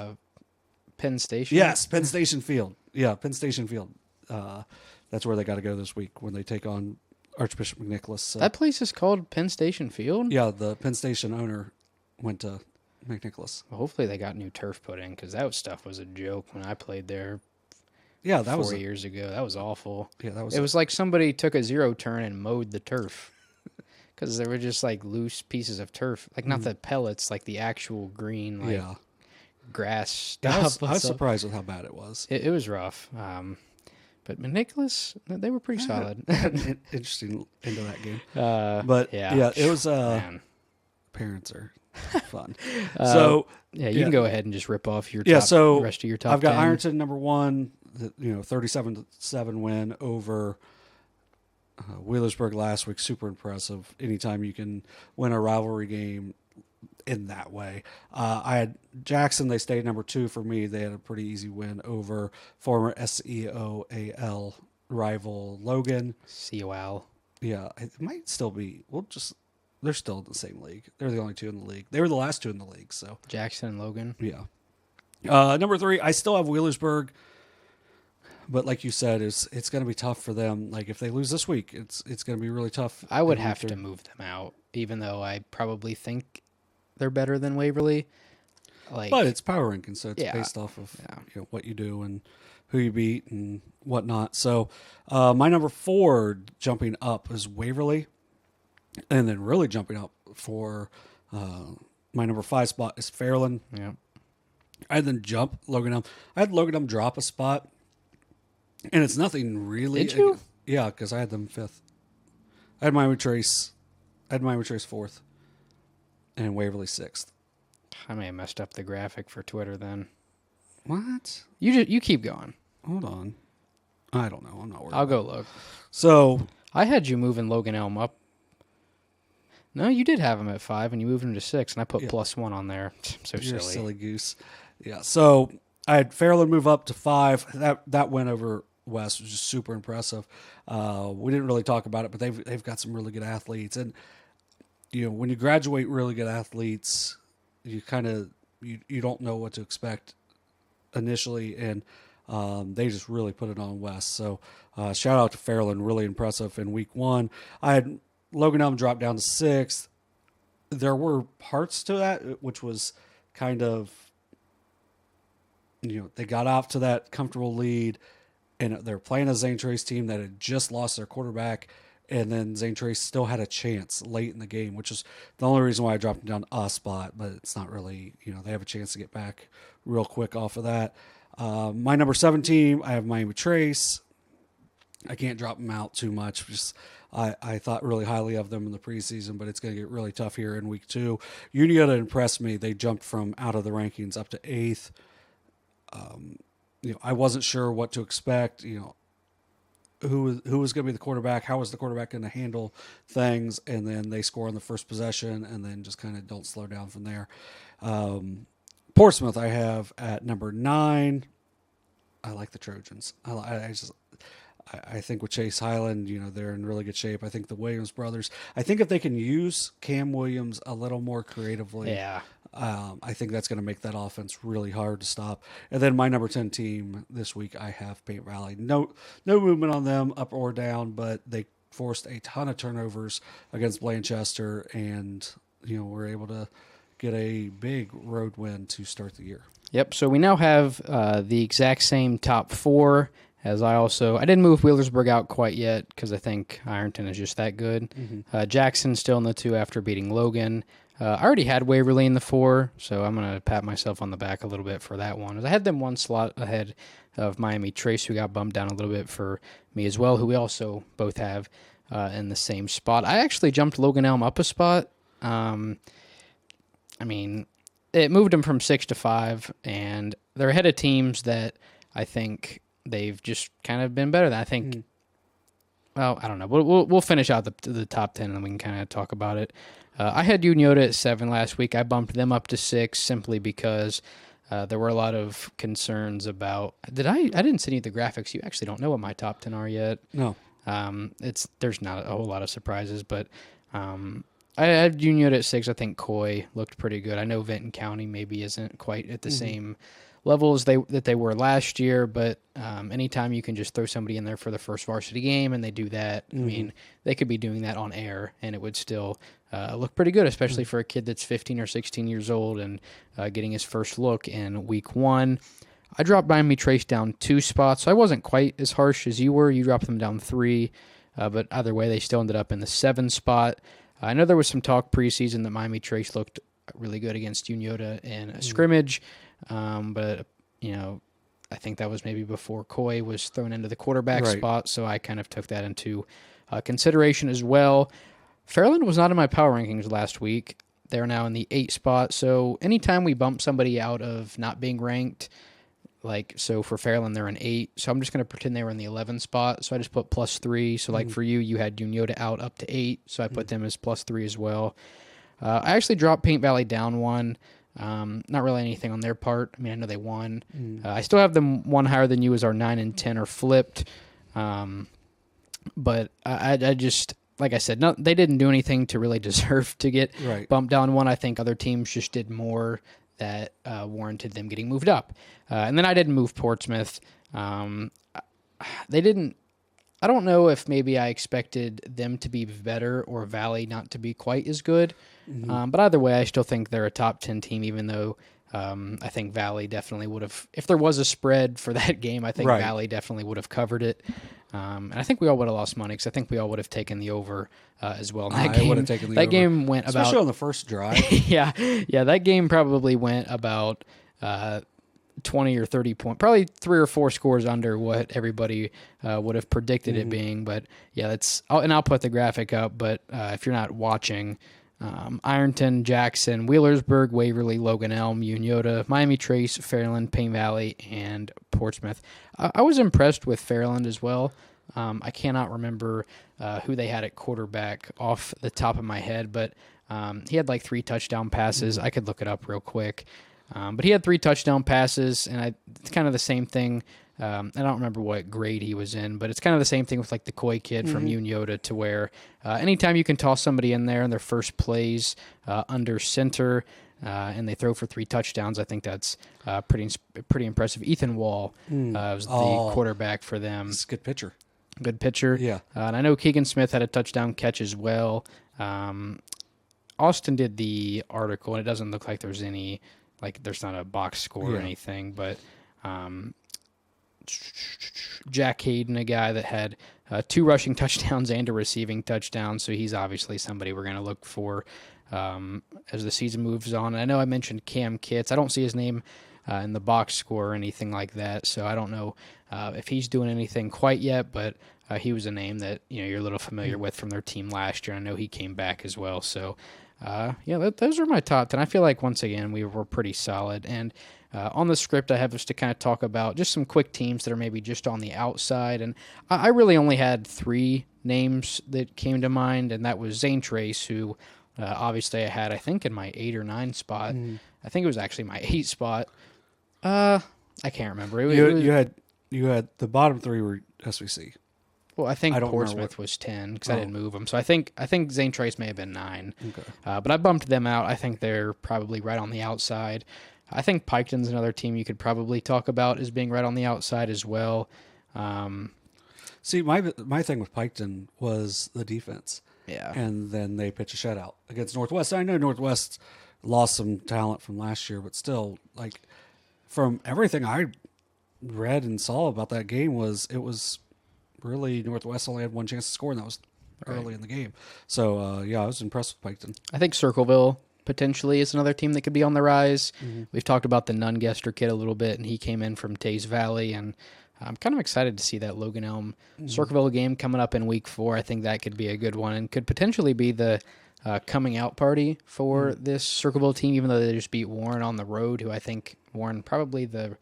Penn Station. Yes, Penn Station Field. Yeah, Penn Station Field. That's where they got to go this week when they take on Archbishop McNicholas. So. That place is called Penn Station Field? Yeah, the Penn Station owner went to McNicholas. Well, hopefully they got new turf put in, because that stuff was a joke when I played there. Yeah, that was 4 years ago. That was awful. Yeah, that was. It was like somebody took a zero turn and mowed the turf, because there were just like loose pieces of turf, like not the pellets, like the actual green, grass stuff. I was surprised with how bad it was. It was rough. But McNicholas, they were pretty solid. Interesting into that game. But yeah, it was. Parents are fun. So you can go ahead and just rip off your rest of your top. I've got 10. Ironton number 1. 37-7 win over Wheelersburg last week. Super impressive. Anytime you can win a rivalry game in that way. I had Jackson. They stayed number 2 for me. They had a pretty easy win over former SEOAL rival Logan. COL. Yeah, it might still be. They're still in the same league. They're the only 2 in the league. They were the last 2 in the league. So Jackson and Logan. Yeah. Number 3, I still have Wheelersburg. But like you said, it's going to be tough for them. Like if they lose this week, it's going to be really tough. I would have to move them out, even though I probably think they're better than Waverly. But it's power ranking, so it's based off of what you do and who you beat and whatnot. So my number 4 jumping up is Waverly, and then really jumping up for my number 5 spot is Fairland. Yeah, I had them jump Logan. I had Logan drop a spot. And it's nothing really. Did you? Yeah, because I had them 5th. I had Miami Trace 4th. And Waverly 6th. I may have messed up the graphic for Twitter then. What? You keep going. Hold on. I don't know. I'm not worried. I'll go look. So I had you moving Logan Elm up. No, you did have him at 5, and you moved him to 6, and I put +1 on there. So you're a silly. silly goose. Yeah. So I had Fairfield move up to 5. That win over West was just super impressive. We didn't really talk about it, but they've got some really good athletes, and when you graduate really good athletes, you kind of you don't know what to expect initially, and they just really put it on West. So shout out to Fairland, really impressive in week 1. I had Logan Elm drop down to 6th. There were parts to that, which was kind of, they got off to that comfortable lead, and they're playing a Zane Trace team that had just lost their quarterback, and then Zane Trace still had a chance late in the game, which is the only reason why I dropped them down a spot, but it's not really, they have a chance to get back real quick off of that. My number 7 team, I have Miami Trace. I can't drop them out too much. Just I thought really highly of them in the preseason, but it's going to get really tough here in week 2. Unioto impressed me. They jumped from out of the rankings up to 8th. I wasn't sure what to expect. Who was going to be the quarterback? How was the quarterback going to handle things? And then they score on the first possession, and then just kind of don't slow down from there. Portsmouth, I have at number 9. I like the Trojans. I think with Chase Highland, they're in really good shape. I think the Williams brothers, I think if they can use Cam Williams a little more creatively, I think that's going to make that offense really hard to stop. And then my number 10 team this week, I have Payton Valley. No movement on them up or down, but they forced a ton of turnovers against Blanchester, and were able to get a big road win to start the year. Yep. So we now have the exact same top 4. As I didn't move Wheelersburg out quite yet because I think Ironton is just that good. Mm-hmm. Jackson still in the 2 after beating Logan. I already had Waverly in the 4, so I'm going to pat myself on the back a little bit for that one. I had them 1 slot ahead of Miami Trace, who got bumped down a little bit for me as well, who we also both have in the same spot. I actually jumped Logan Elm up a spot. It moved them from 6 to 5, and they're ahead of teams that I think they've just kind of been better than. I think, well, I don't know. We'll finish out the top 10, and then we can kind of talk about it. I had Unioto at 7 last week. I bumped them up to 6 simply because there were a lot of concerns about. I didn't send you the graphics. You actually don't know what my top 10 are yet. No. There's not a whole lot of surprises, but I had Unioto at 6. I think Coy looked pretty good. I know Vinton County maybe isn't quite at the same levels that they were last year, but anytime you can just throw somebody in there for the first varsity game and they do that, they could be doing that on air and it would still look pretty good, especially for a kid that's 15 or 16 years old and getting his first look in week 1. I dropped Miami Trace down 2 spots, so I wasn't quite as harsh as you were. You dropped them down 3, but either way, they still ended up in the 7 spot. I know there was some talk preseason that Miami Trace looked really good against Unioto in a scrimmage, but I think that was maybe before Coy was thrown into the quarterback spot, so I kind of took that into consideration as well. Fairland was not in my power rankings last week. They're now in the 8 spot, so anytime we bump somebody out of not being ranked, so for Fairland, they're an 8, so I'm just going to pretend they were in the 11 spot, so I just put +3. So for you had Unioto out up to 8, so I put them as +3 as well. I actually dropped Payton Valley down 1. Not really anything on their part. I know they won. I still have them 1 higher than you, as our 9 and 10 are flipped. But I just, like I said, they didn't do anything to really deserve to get bumped down 1. I think other teams just did more that warranted them getting moved up. And then I didn't move Portsmouth. They didn't. I don't know if maybe I expected them to be better or Valley not to be quite as good. But either way, I still think they're a top 10 team, even though I think Valley definitely would have, if there was a spread for that game, I think Valley definitely would have covered it. And I think we all would have lost money because I think we all would have taken the over as well. I would have taken the over. That game went especially on the first drive. yeah, that game probably went about 20 or 30 points, probably 3 or 4 scores under what everybody would have predicted it being. But yeah, I'll put the graphic up. But if you're not watching, Ironton, Jackson, Wheelersburg, Waverly, Logan Elm, Unioto, Miami Trace, Fairfield, Payton Valley, and Portsmouth. I was impressed with Fairfield as well. I cannot remember who they had at quarterback off the top of my head, but he had like 3 touchdown passes. I could look it up real quick. But he had 3 touchdown passes, and it's kind of the same thing. I don't remember what grade he was in, but it's kind of the same thing with like the Coy kid from Unioto, to where anytime you can toss somebody in there in their first plays under center and they throw for 3 touchdowns, I think that's pretty impressive. Ethan Wall was the quarterback for them. He's a good pitcher. Good pitcher. Yeah. And I know Keegan Smith had a touchdown catch as well. Austin did the article, and it doesn't look like there's any, like there's not a box score or anything, but Jack Hayden, a guy that had 2 rushing touchdowns and a receiving touchdown, so he's obviously somebody we're going to look for as the season moves on. And I know I mentioned Cam Kitts. I don't see his name in the box score or anything like that, so I don't know if he's doing anything quite yet, but he was a name that you're a little familiar with from their team last year. I know he came back as well, so those are my top 10. I feel like, once again, we were pretty solid. And on the script, I have us to kind of talk about just some quick teams that are maybe just on the outside. And I really only had 3 names that came to mind, and that was Zane Trace, who obviously I had, I think, in my 8 or 9 spot. I think it was actually my 8 spot. I can't remember. You had the bottom 3 were SVC. Well, I think Portsmouth was 10 because I didn't move them. So I think Zane Trace may have been 9. Okay. But I bumped them out. I think they're probably right on the outside. I think Piketon's another team you could probably talk about as being right on the outside as well. See, my thing with Piketon was the defense. Yeah. And then they pitch a shutout against Northwest. I know Northwest lost some talent from last year, but still, like, from everything I read and saw about that game, it was really Northwest only had 1 chance to score, and that was early in the game. So, I was impressed with Piketon. I think Circleville potentially is another team that could be on the rise. We've talked about the Nungester kid a little bit, and he came in from Taze Valley, and I'm kind of excited to see that Logan Elm Circleville game coming up in week 4. I think that could be a good one and could potentially be the coming out party for this Circleville team, even though they just beat Warren on the road, who I think Warren probably the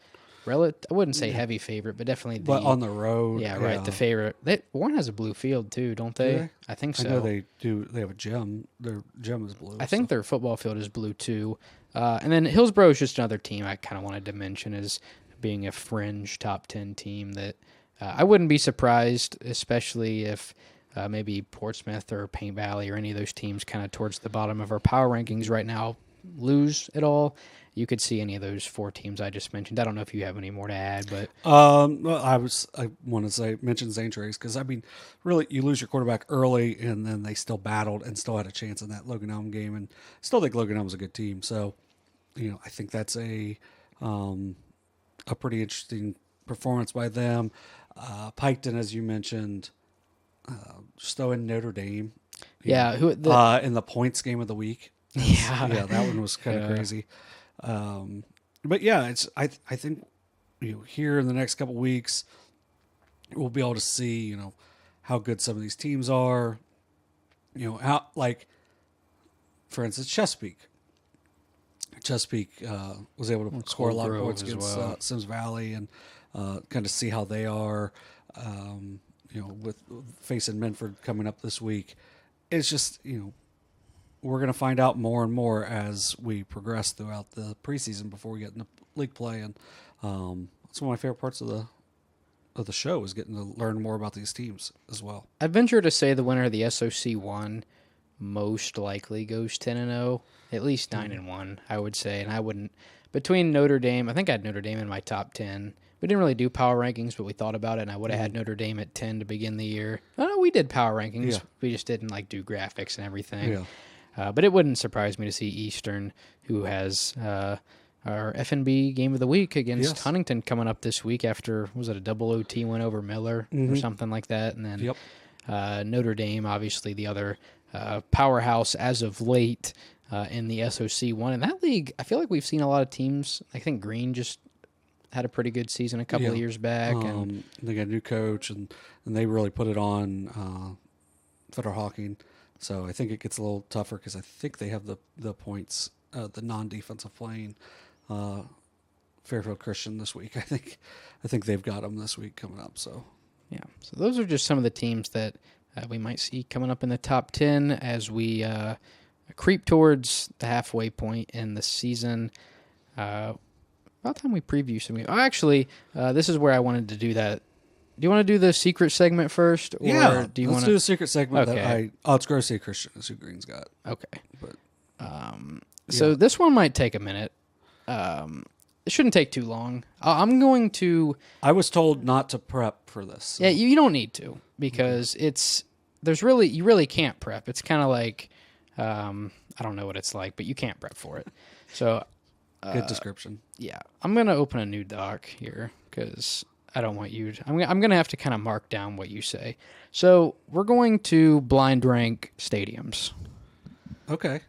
I wouldn't say heavy favorite, but definitely But on the road. Yeah, right, the favorite. Warren has a blue field too, don't they? Do they? I think so. I know they do. They have a gym. Their gym is blue. I think their football field is blue too. And then Hillsboro is just another team I kind of wanted to mention as being a fringe top 10 team that I wouldn't be surprised, especially if maybe Portsmouth or Payton Valley or any of those teams kind of towards the bottom of our power rankings right now lose it all. You could see any of those 4 teams I just mentioned. I don't know if you have any more to add, but well, I want to mention Zane Trace, because I mean, really, you lose your quarterback early, and then they still battled and still had a chance in that Logan Elm game, and still think Logan Elm was a good team. So, I think that's a pretty interesting performance by them. Piketon, as you mentioned, just throw in Notre Dame. Yeah, in the points game of the week. Yeah, that one was kind of crazy. But yeah, I think here in the next couple weeks we'll be able to see how good some of these teams are. How, like, for instance, Chesapeake was able to score a lot of points against Sims Valley, and kind of see how they are. With facing Minford coming up this week, it's just we're going to find out more and more as we progress throughout the preseason before we get into league play, and that's one of my favorite parts of the show is getting to learn more about these teams as well. I'd venture to say the winner of the SOC 1 most likely goes 10-0, at least 9-1, I would say, and I wouldn't. Between Notre Dame, I think I had Notre Dame in my top 10. We didn't really do power rankings, but we thought about it, and I would have had Notre Dame at 10 to begin the year. No, we did power rankings. Yeah. We just didn't do graphics and everything. Yeah. But it wouldn't surprise me to see Eastern, who has our FNB game of the week against Huntington coming up this week after, was it a double OT win over Miller or something like that? And then Notre Dame, obviously the other powerhouse as of late in the SOC 1. In that league, I feel like we've seen a lot of teams. I think Green just had a pretty good season a couple of years back. And they got a new coach, and they really put it on Federal Hawking. So I think it gets a little tougher because I think they have the points, the non-defensive playing Fairfield Christian this week. I think they've got them this week coming up. So Yeah. So those are just some of the teams that we might see coming up in the top 10 as we creep towards the halfway point in the season. About time we preview some. Actually, this is where I wanted to do that. Do you want to do the secret segment first? Or yeah, do you let's do the secret segment Okay. it's Grocery Christian is who Green's got. Okay. But So this one might take a minute. It shouldn't take too long. I'm going to... I was told not to prep for this. So. Yeah, you don't need to because you really can't prep. It's kind of like, I don't know what it's like, but you can't prep for it. So... Good description. Yeah, I'm going to open a new doc here because I don't want you to... I'm going to have to kind of mark down what you say. So we're going to blind rank stadiums. Okay.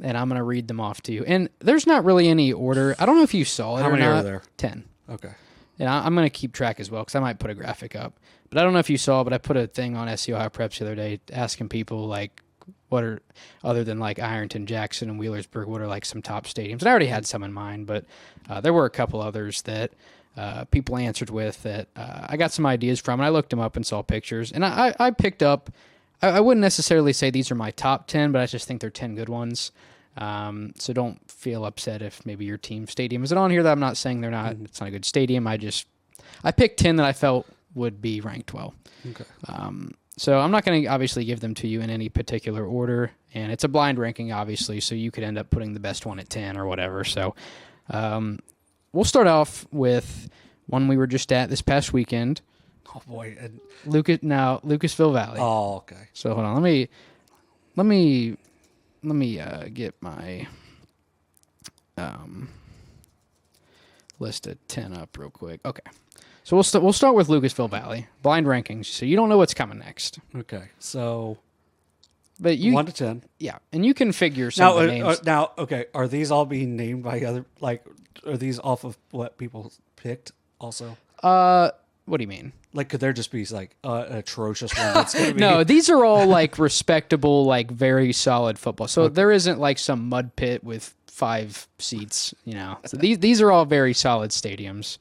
And I'm going to read them off to you. And there's not really any order. I don't know if you saw it How or many not. are there? 10. Okay. And I'm going to keep track as well because I might put a graphic up. But I don't know if you saw, but I put a thing on SEO High Preps the other day asking people, like, what are, other than, like, Ironton Jackson and Wheelersburg, what are, like, some top stadiums? And I already had some in mind, but there were a couple others that people answered with that I got some ideas from, and I looked them up and saw pictures. And I picked up, I wouldn't necessarily say these are my top 10, but I just think they're 10 good ones. So don't feel upset if maybe your team stadium isn't on here. That I'm not saying they're not. It's not a good stadium. I picked 10 that I felt would be ranked well. Okay. So I'm not going to obviously give them to you in any particular order, and it's a blind ranking, obviously. So you could end up putting the best one at 10 or whatever. So we'll start off with one we were just at this past weekend. Oh boy. And, Lucasville Valley. oh, okay. So hold on. Let me get my list of 10 up real quick. Okay. So we'll start with Lucasville Valley. Blind rankings. So you don't know what's coming next. Okay. So But 1 to 10. Yeah, and you can figure some of the names. Now, okay, are these all being named by other, like, are these off of what people picked also? What do you mean? Like, could there just be, like, an atrocious one that's going to be... No, these are all like respectable, like very solid football. So there isn't like some mud pit with 5 seats, you know. So these are all very solid stadiums.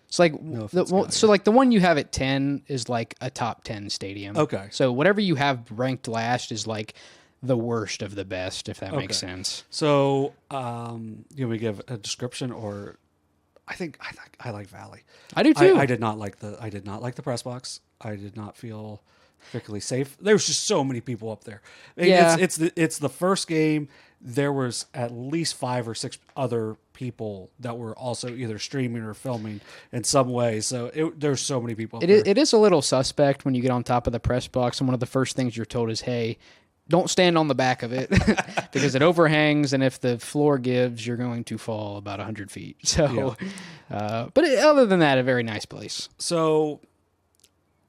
It's like like the one you have at 10 is like a top 10 stadium. Okay. So whatever you have ranked last is like the worst of the best, if that makes sense. So, you want me to give a description, or I like Valley. I do too. I did not like the press box. I did not feel particularly safe. There was just so many people up there. Yeah. It's the first game. There was at least 5 or 6 other people that were also either streaming or filming in some way. So there's so many people up there. It is a little suspect when you get on top of the press box, and one of the first things you're told is, hey, don't stand on the back of it because it overhangs, and if the floor gives, you're going to fall about 100 feet. So, but other than that, a very nice place. So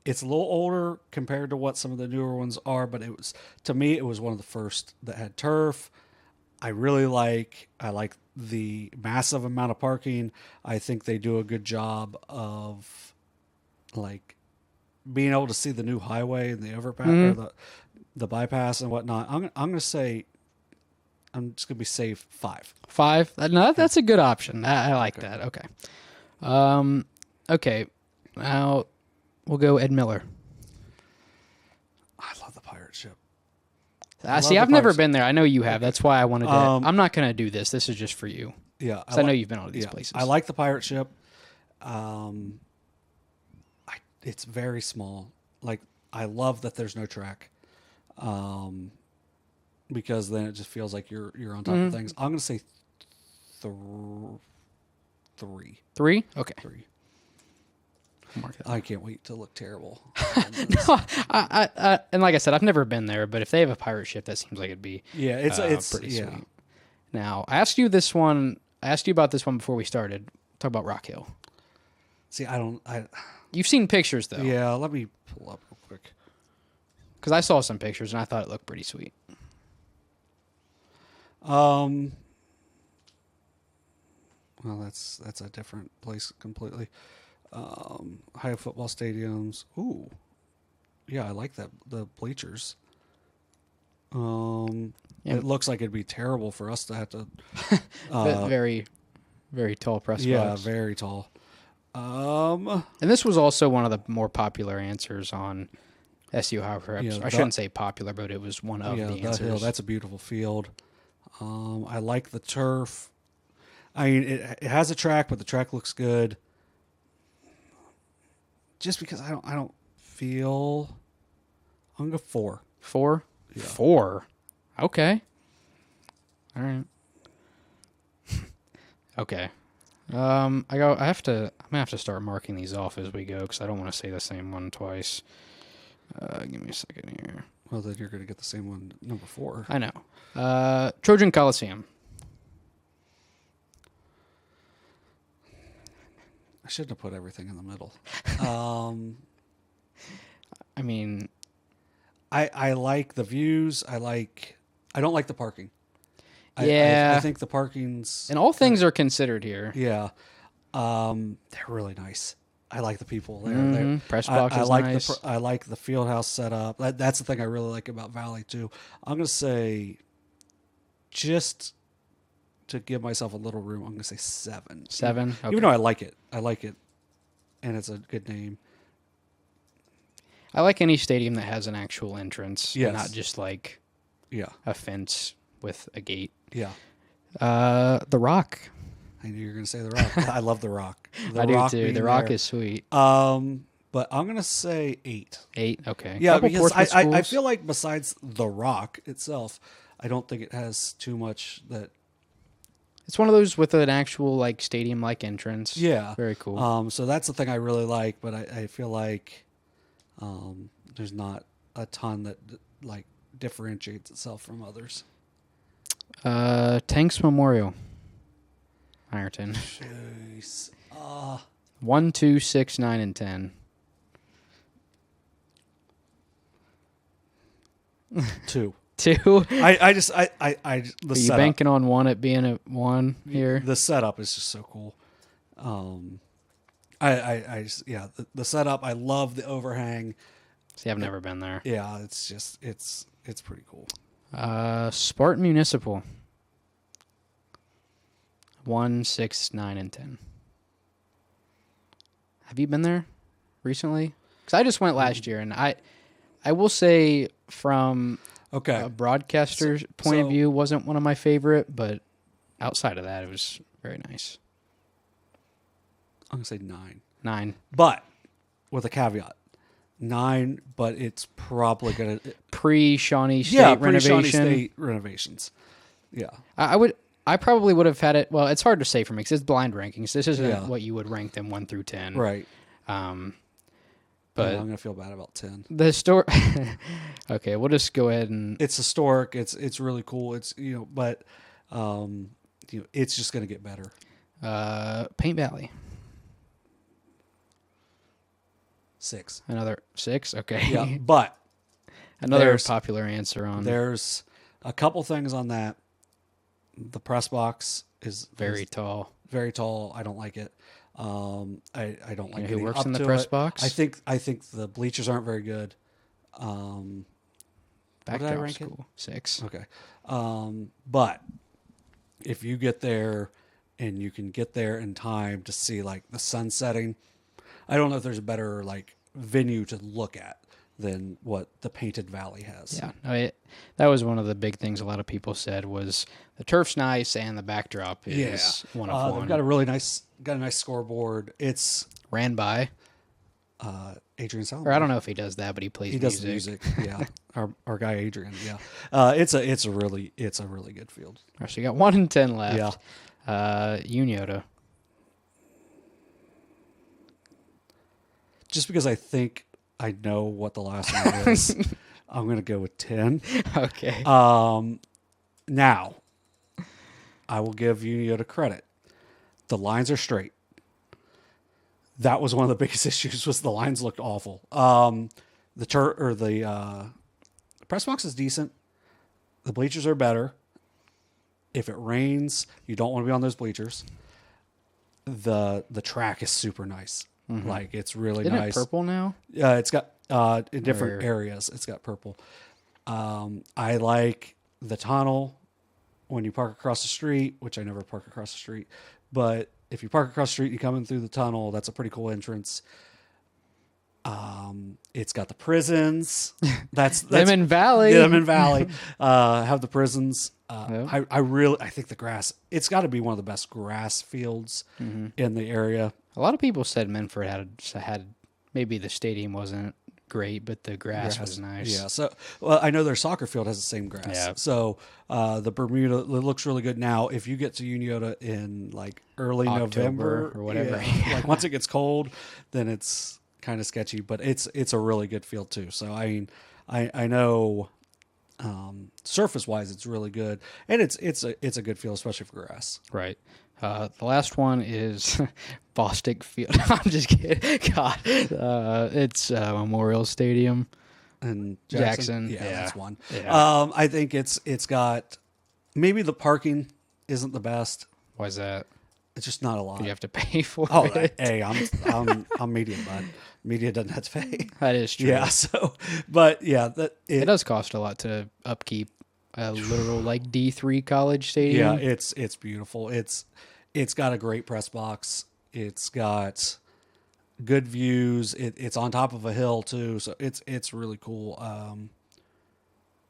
it's a little older compared to what some of the newer ones are, but to me, it was one of the first that had turf. I like the massive amount of parking. I think they do a good job of like being able to see the new highway and the overpass or the bypass and whatnot. I'm going to say, I'm just going to be safe 5. 5? No, that's a good option. I like that. Okay. Okay. Now we'll go Ed Miller. I love the pirate ship. See, I've never been there. I know you have. That's why I wanted to. I'm not going to do this. This is just for you. Yeah. I know you've been all these places. I like the pirate ship. It's very small. Like, I love that there's no track. Because then it just feels like you're on top of things. I'm going to say 3. 3? Okay. 3. Mark that. I can't wait to look terrible. No, and like I said, I've never been there, but if they have a pirate ship, that seems like it'd be it's pretty yeah. sweet. Now, I asked you about this one before we started. Talk about Rock Hill. See, You've seen pictures though. Yeah, let me pull up real quick. Because I saw some pictures and I thought it looked pretty sweet. Well, that's a different place completely. High football stadiums. Ooh, yeah, I like that. The bleachers. Yeah. It looks like it'd be terrible for us to have to. Very, very tall press Yeah, box. very tall. And this was also one of the more popular answers on SU However. I shouldn't say popular, but it was one of the answers. Hill, that's a beautiful field. I like the turf. I mean, it has a track, but the track looks good. Just because I don't feel. I'm gonna go 4. 4? Yeah. 4. Okay. All right. Okay. I'm gonna have to start marking these off as we go because I don't want to say the same one twice. Give me a second here. Well, then you're gonna get the same one, number 4. I know. Trojan Coliseum. I shouldn't have put everything in the middle. I mean, I like the views. I don't like the parking. Yeah. I think the parking's... and all things are considered here. Yeah. They're really nice. I like the people there. Mm-hmm. Press box is nice. I like the field house setup. That's the thing I really like about Valley, too. I'm going to say, just to give myself a little room, I'm going to say 7. 7? Okay. Even though I like it. And it's a good name. I like any stadium that has an actual entrance. Yes. And not just like a fence with a gate. Yeah. The Rock. I knew you were going to say The Rock. I love The Rock. I do too. The Rock is sweet. But I'm going to say 8. 8? Okay. Yeah, Couple because Portsmouth I schools. feel like besides The Rock itself, I don't think it has too much that... It's one of those with an actual like stadium-like entrance. Yeah. Very cool. So that's the thing I really like, but I feel like there's not a ton that like differentiates itself from others. Tanks Memorial. Ironton. Jeez. 1, 2, 6, 9, and 10. 2. 2. I the Are you setup. banking on 1 at being a 1 here? The setup is just so cool. The setup. I love the overhang. See, I've never been there. Yeah, it's just it's pretty cool. Spartan Municipal. 1, 6, 9, and 10. Have you been there recently? Because I just went last year, and I will say from a broadcaster's point of view, wasn't one of my favorite, but outside of that, it was very nice. I'm gonna say 9. 9. But with a caveat. 9, but it's probably gonna Pre-Shawnee State renovation. Shawnee State renovations. Yeah. I probably would have had it. Well, it's hard to say for me because it's blind rankings. This isn't what you would rank them 1 through 10. Right. But I'm gonna feel bad about 10. the historic. Okay, we'll just go ahead and. It's historic. It's really cool. It's but it's just gonna get better. Paint Valley. 6. Another 6. Okay. Yeah, but another popular answer on. There's a couple things on that. The press box is very tall. Very tall. I don't like it. I don't like who getting works up in the to press it. box? I think the bleachers aren't very good. What did I rank it? 6. Okay. But if you get there and you can get there in time to see like the sun setting, I don't know if there's a better like venue to look at than what the Painted Valley has. Yeah, that was one of the big things a lot of people said was the turf's nice and the backdrop is one of one. They've got a nice scoreboard. It's ran by Adrian Salomon. Or I don't know if he does that, but he plays music. He does music. Yeah, our guy Adrian. Yeah, it's a really good field. All right, so you got 1 and 10 left. Yeah, Unioto. Just because I think I know what the last one is, I'm going to go with 10. Okay. Now, I will give Unioto credit. The lines are straight. That was one of the biggest issues. Was the lines looked awful. The press box is decent. The bleachers are better. If it rains, you don't want to be on those bleachers. The track is super nice. Mm-hmm. Like it's really Isn't nice. It purple now? It's got in different areas. It's got purple. I like the tunnel when you park across the street, which I never park across the street. But if you park across the street and you come in through the tunnel, that's a pretty cool entrance. It's got the prisons. That's Lemon Valley. Yeah, Lemon Valley. Have the prisons. Yep. I think the grass. It's got to be one of the best grass fields in the area. A lot of people said Minford had maybe the stadium wasn't great, but the grass was nice. Yeah. So, well, I know their soccer field has the same grass. Yeah. So, the Bermuda it looks really good. Now, if you get to Unioto in like early October November or whatever, like once it gets cold, then it's kind of sketchy. But it's a really good field too. So, I mean, I know surface wise, it's really good, and it's a good field, especially for grass. Right. The last one is Bostic Field. I'm just kidding. God, it's Memorial Stadium. And Jackson. Yeah, that's one. Yeah. I think it's got maybe the parking isn't the best. Why is that? It's just not a lot. You have to pay for Oh, it. hey, I'm media, bud. Media doesn't have to pay. That is true. Yeah. So, but yeah, it does cost a lot to upkeep a literal like D3 college stadium. Yeah, it's beautiful. It's got a great press box. It's got good views. It's on top of a hill too, so it's really cool.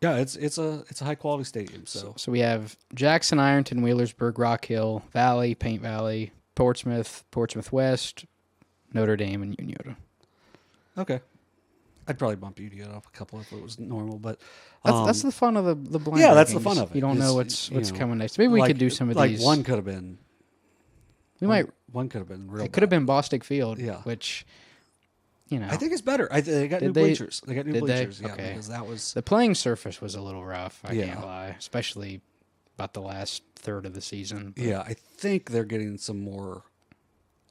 Yeah, it's a high quality stadium. So we have Jackson, Ironton, Wheelersburg, Rock Hill, Valley, Paint Valley, Portsmouth, Portsmouth West, Notre Dame, and Unioto. okay, I'd probably bump Unioto up a couple if it was normal, but that's the fun of the blind. Yeah, that's the rankings. fun of it. You don't know It's, what's you know, coming next. Maybe we could do some of these. Like one could have been. We might. One could have been real. It could have been Bostic Field. Yeah. Which, you know, I think it's better. They got new bleachers. They got new bleachers. Yeah, okay. because that was the playing surface was a little rough. I Yeah. can't lie, especially about the last third of the season. Yeah, I think they're getting some more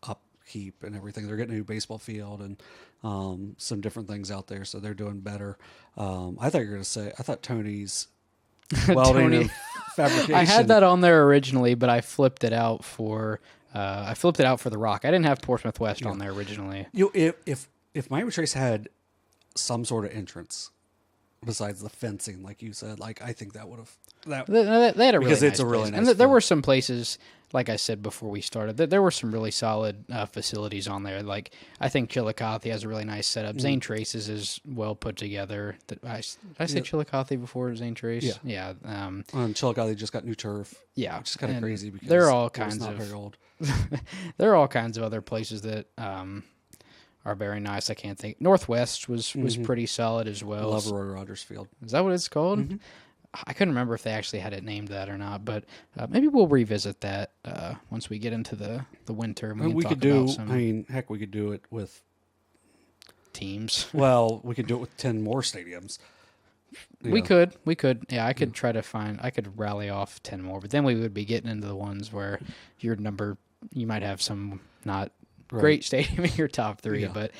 upkeep and everything. They're getting a new baseball field and some different things out there, so they're doing better. I thought you were going to say, I thought Tony's welding Tony- and fabrication. I had that on there originally, but I flipped it out for the Rock. I didn't have Portsmouth West on there originally. If Miami Trace had some sort of entrance besides the fencing, like you said, like I think that would have They had a really because nice it's a really place. nice and there field. were some places, like I said before we started, there were some really solid facilities on there. Like I think Chillicothe has a really nice setup. Zane Trace's is well put together. Did I say Chillicothe before Zane Trace? Yeah. Yeah. Chillicothe, they just got new turf. Yeah, which is kind of and crazy because there are all it was kinds not of very old. there are all kinds of other places that are very nice. I can't think. Northwest was pretty solid as well. Love Roy Rogers Field. Is that what it's called? I couldn't remember if they actually had it named that or not, but maybe we'll revisit that once we get into the winter. And We can could talk about do. some I mean, heck, we could do it with. teams. Well, we could do it with 10 more stadiums. We could. Yeah, I could try to find. I could rally off 10 more, but then we would be getting into the ones where you might have some not great stadium in your top three, Yeah. but.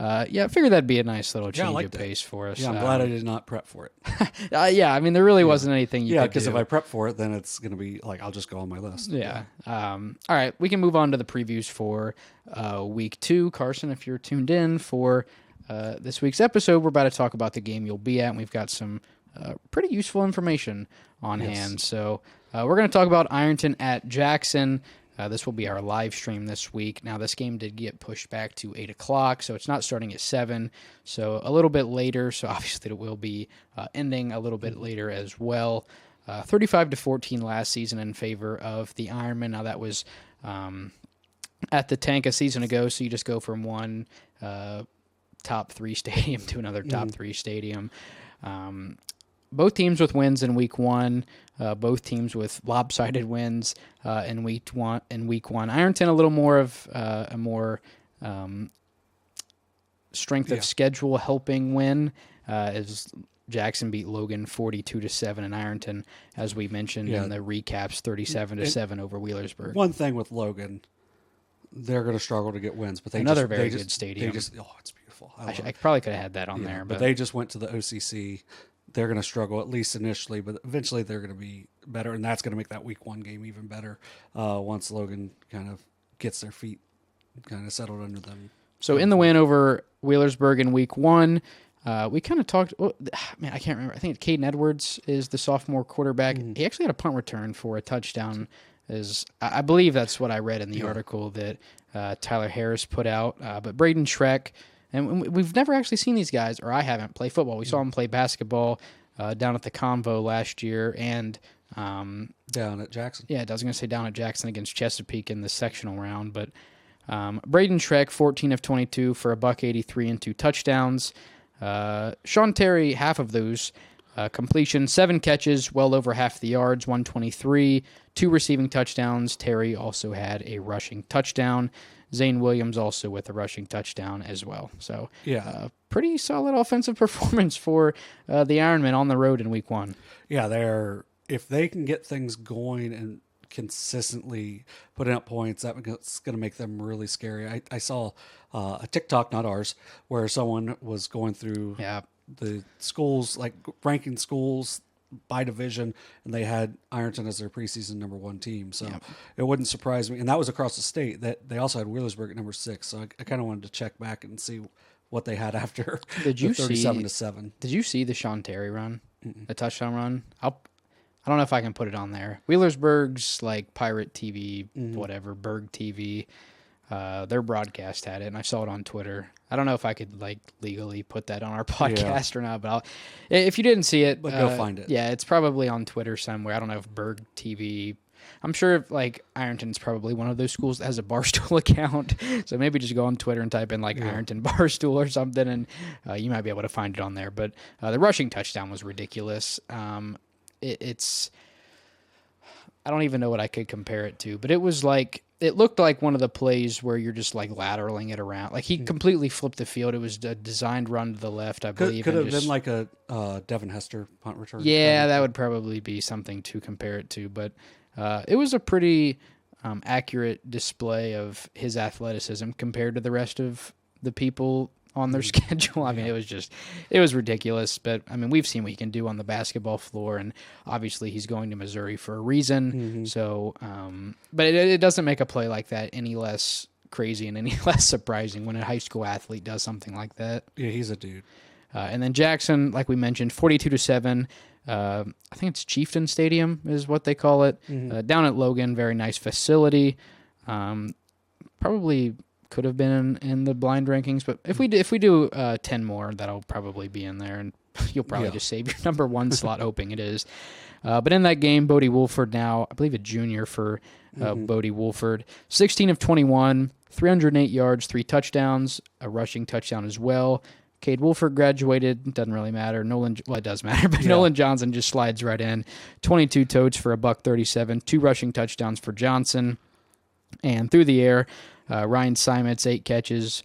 I figured that'd be a nice little change like of that. pace for us. Yeah, I'm glad I did not prep for it. Yeah, I mean, there really wasn't anything you Yeah, could because do. if I prep for it, then it's going to be like, I'll just go on my list. Yeah. All right, we can move on to the previews for week 2. Carson, if you're tuned in for this week's episode, we're about to talk about the game you'll be at, and we've got some pretty useful information on hand. So we're going to talk about Ironton at Jackson. This will be our live stream this week. Now, this game did get pushed back to 8 o'clock, so it's not starting at 7, so a little bit later. So obviously it will be ending a little bit later as well. 35-14 last season in favor of the Ironmen. Now, that was at the Tank a season ago, so you just go from one top 3 stadium to another top 3 stadium. Both teams with wins in week 1. Both teams with lopsided wins in week one. Ironton a little more of a more strength of schedule helping win as Jackson beat Logan 42-7 in Ironton, as we mentioned in the recaps, 37-7 over Wheelersburg. One thing with Logan, they're going to struggle to get wins, but Another very good stadium. It's beautiful. I probably could have had that on there, but they just went to the OCC. They're going to struggle, at least initially, but eventually they're going to be better, and that's going to make that week 1 game even better once Logan kind of gets their feet kind of settled under them. So in the win over Wheelersburg in week 1, We kind of talked. Well, man, I can't remember. I think Caden Edwards is the sophomore quarterback. He actually had a punt return for a touchdown. I believe that's what I read in the article that Tyler Harris put out. But Braden Schreck, and we've never actually seen these guys, or I haven't, play football. We saw them play basketball down at the Convo last year, and down at Jackson. Yeah, I was going to say down at Jackson against Chesapeake in the sectional round. But Braden Schreck, 14 of 22 for $183 and 2 touchdowns. Sean Terry, half of those completion, 7 catches, well over half the yards, 123, 2 receiving touchdowns. Terry also had a rushing touchdown. Zane Williams also with a rushing touchdown as well. So, pretty solid offensive performance for the Ironmen on the road in week 1. Yeah, if they can get things going and consistently putting up points, that's going to make them really scary. I saw a TikTok, not ours, where someone was going through the schools, like ranking schools by division, and they had Ironton as their preseason number 1 team. So it wouldn't surprise me. And that was across the state. That they also had Wheelersburg at number 6. So I kind of wanted to check back and see what they had after the 37-7. Did you see the Sean Terry run, the touchdown run? I don't know if I can put it on there. Wheelersburg's like Pirate TV, whatever, Berg TV. Their broadcast had it, and I saw it on Twitter. I don't know if I could like legally put that on our podcast or not, but if you didn't see it, go find it. Yeah, it's probably on Twitter somewhere. I don't know if Berg TV. I'm sure like Ironton's probably one of those schools that has a Barstool account, so maybe just go on Twitter and type in like Ironton Barstool or something, and you might be able to find it on there. But the rushing touchdown was ridiculous. It's I don't even know what I could compare it to, but it looked like one of the plays where you're just like lateraling it around. Like he completely flipped the field. It was a designed run to the left, I believe. Could have been like a Devin Hester punt return. Yeah, that would probably be something to compare it to, but it was a pretty accurate display of his athleticism compared to the rest of the people on their schedule. I mean, it was ridiculous, but I mean, we've seen what he can do on the basketball floor, and obviously he's going to Missouri for a reason. So, but it doesn't make a play like that any less crazy and any less surprising when a high school athlete does something like that. Yeah, he's a dude. And then Jackson, like we mentioned, 42-7. I think it's Chieftain Stadium is what they call it. Down at Logan, very nice facility. Probably could have been in the blind rankings, but if we do 10 more, that'll probably be in there, and you'll probably just save your number 1 slot, hoping it is. But in that game, Bodie Wolford, now I believe a junior for Bodie Wolford, 16 of 21, 308 yards, 3 touchdowns, a rushing touchdown as well. Cade Wolford graduated. Doesn't really matter. It does matter, but Nolan Johnson just slides right in. 22 totes for $137, 2 rushing touchdowns for Johnson. And through the air, Ryan Simons, 8 catches,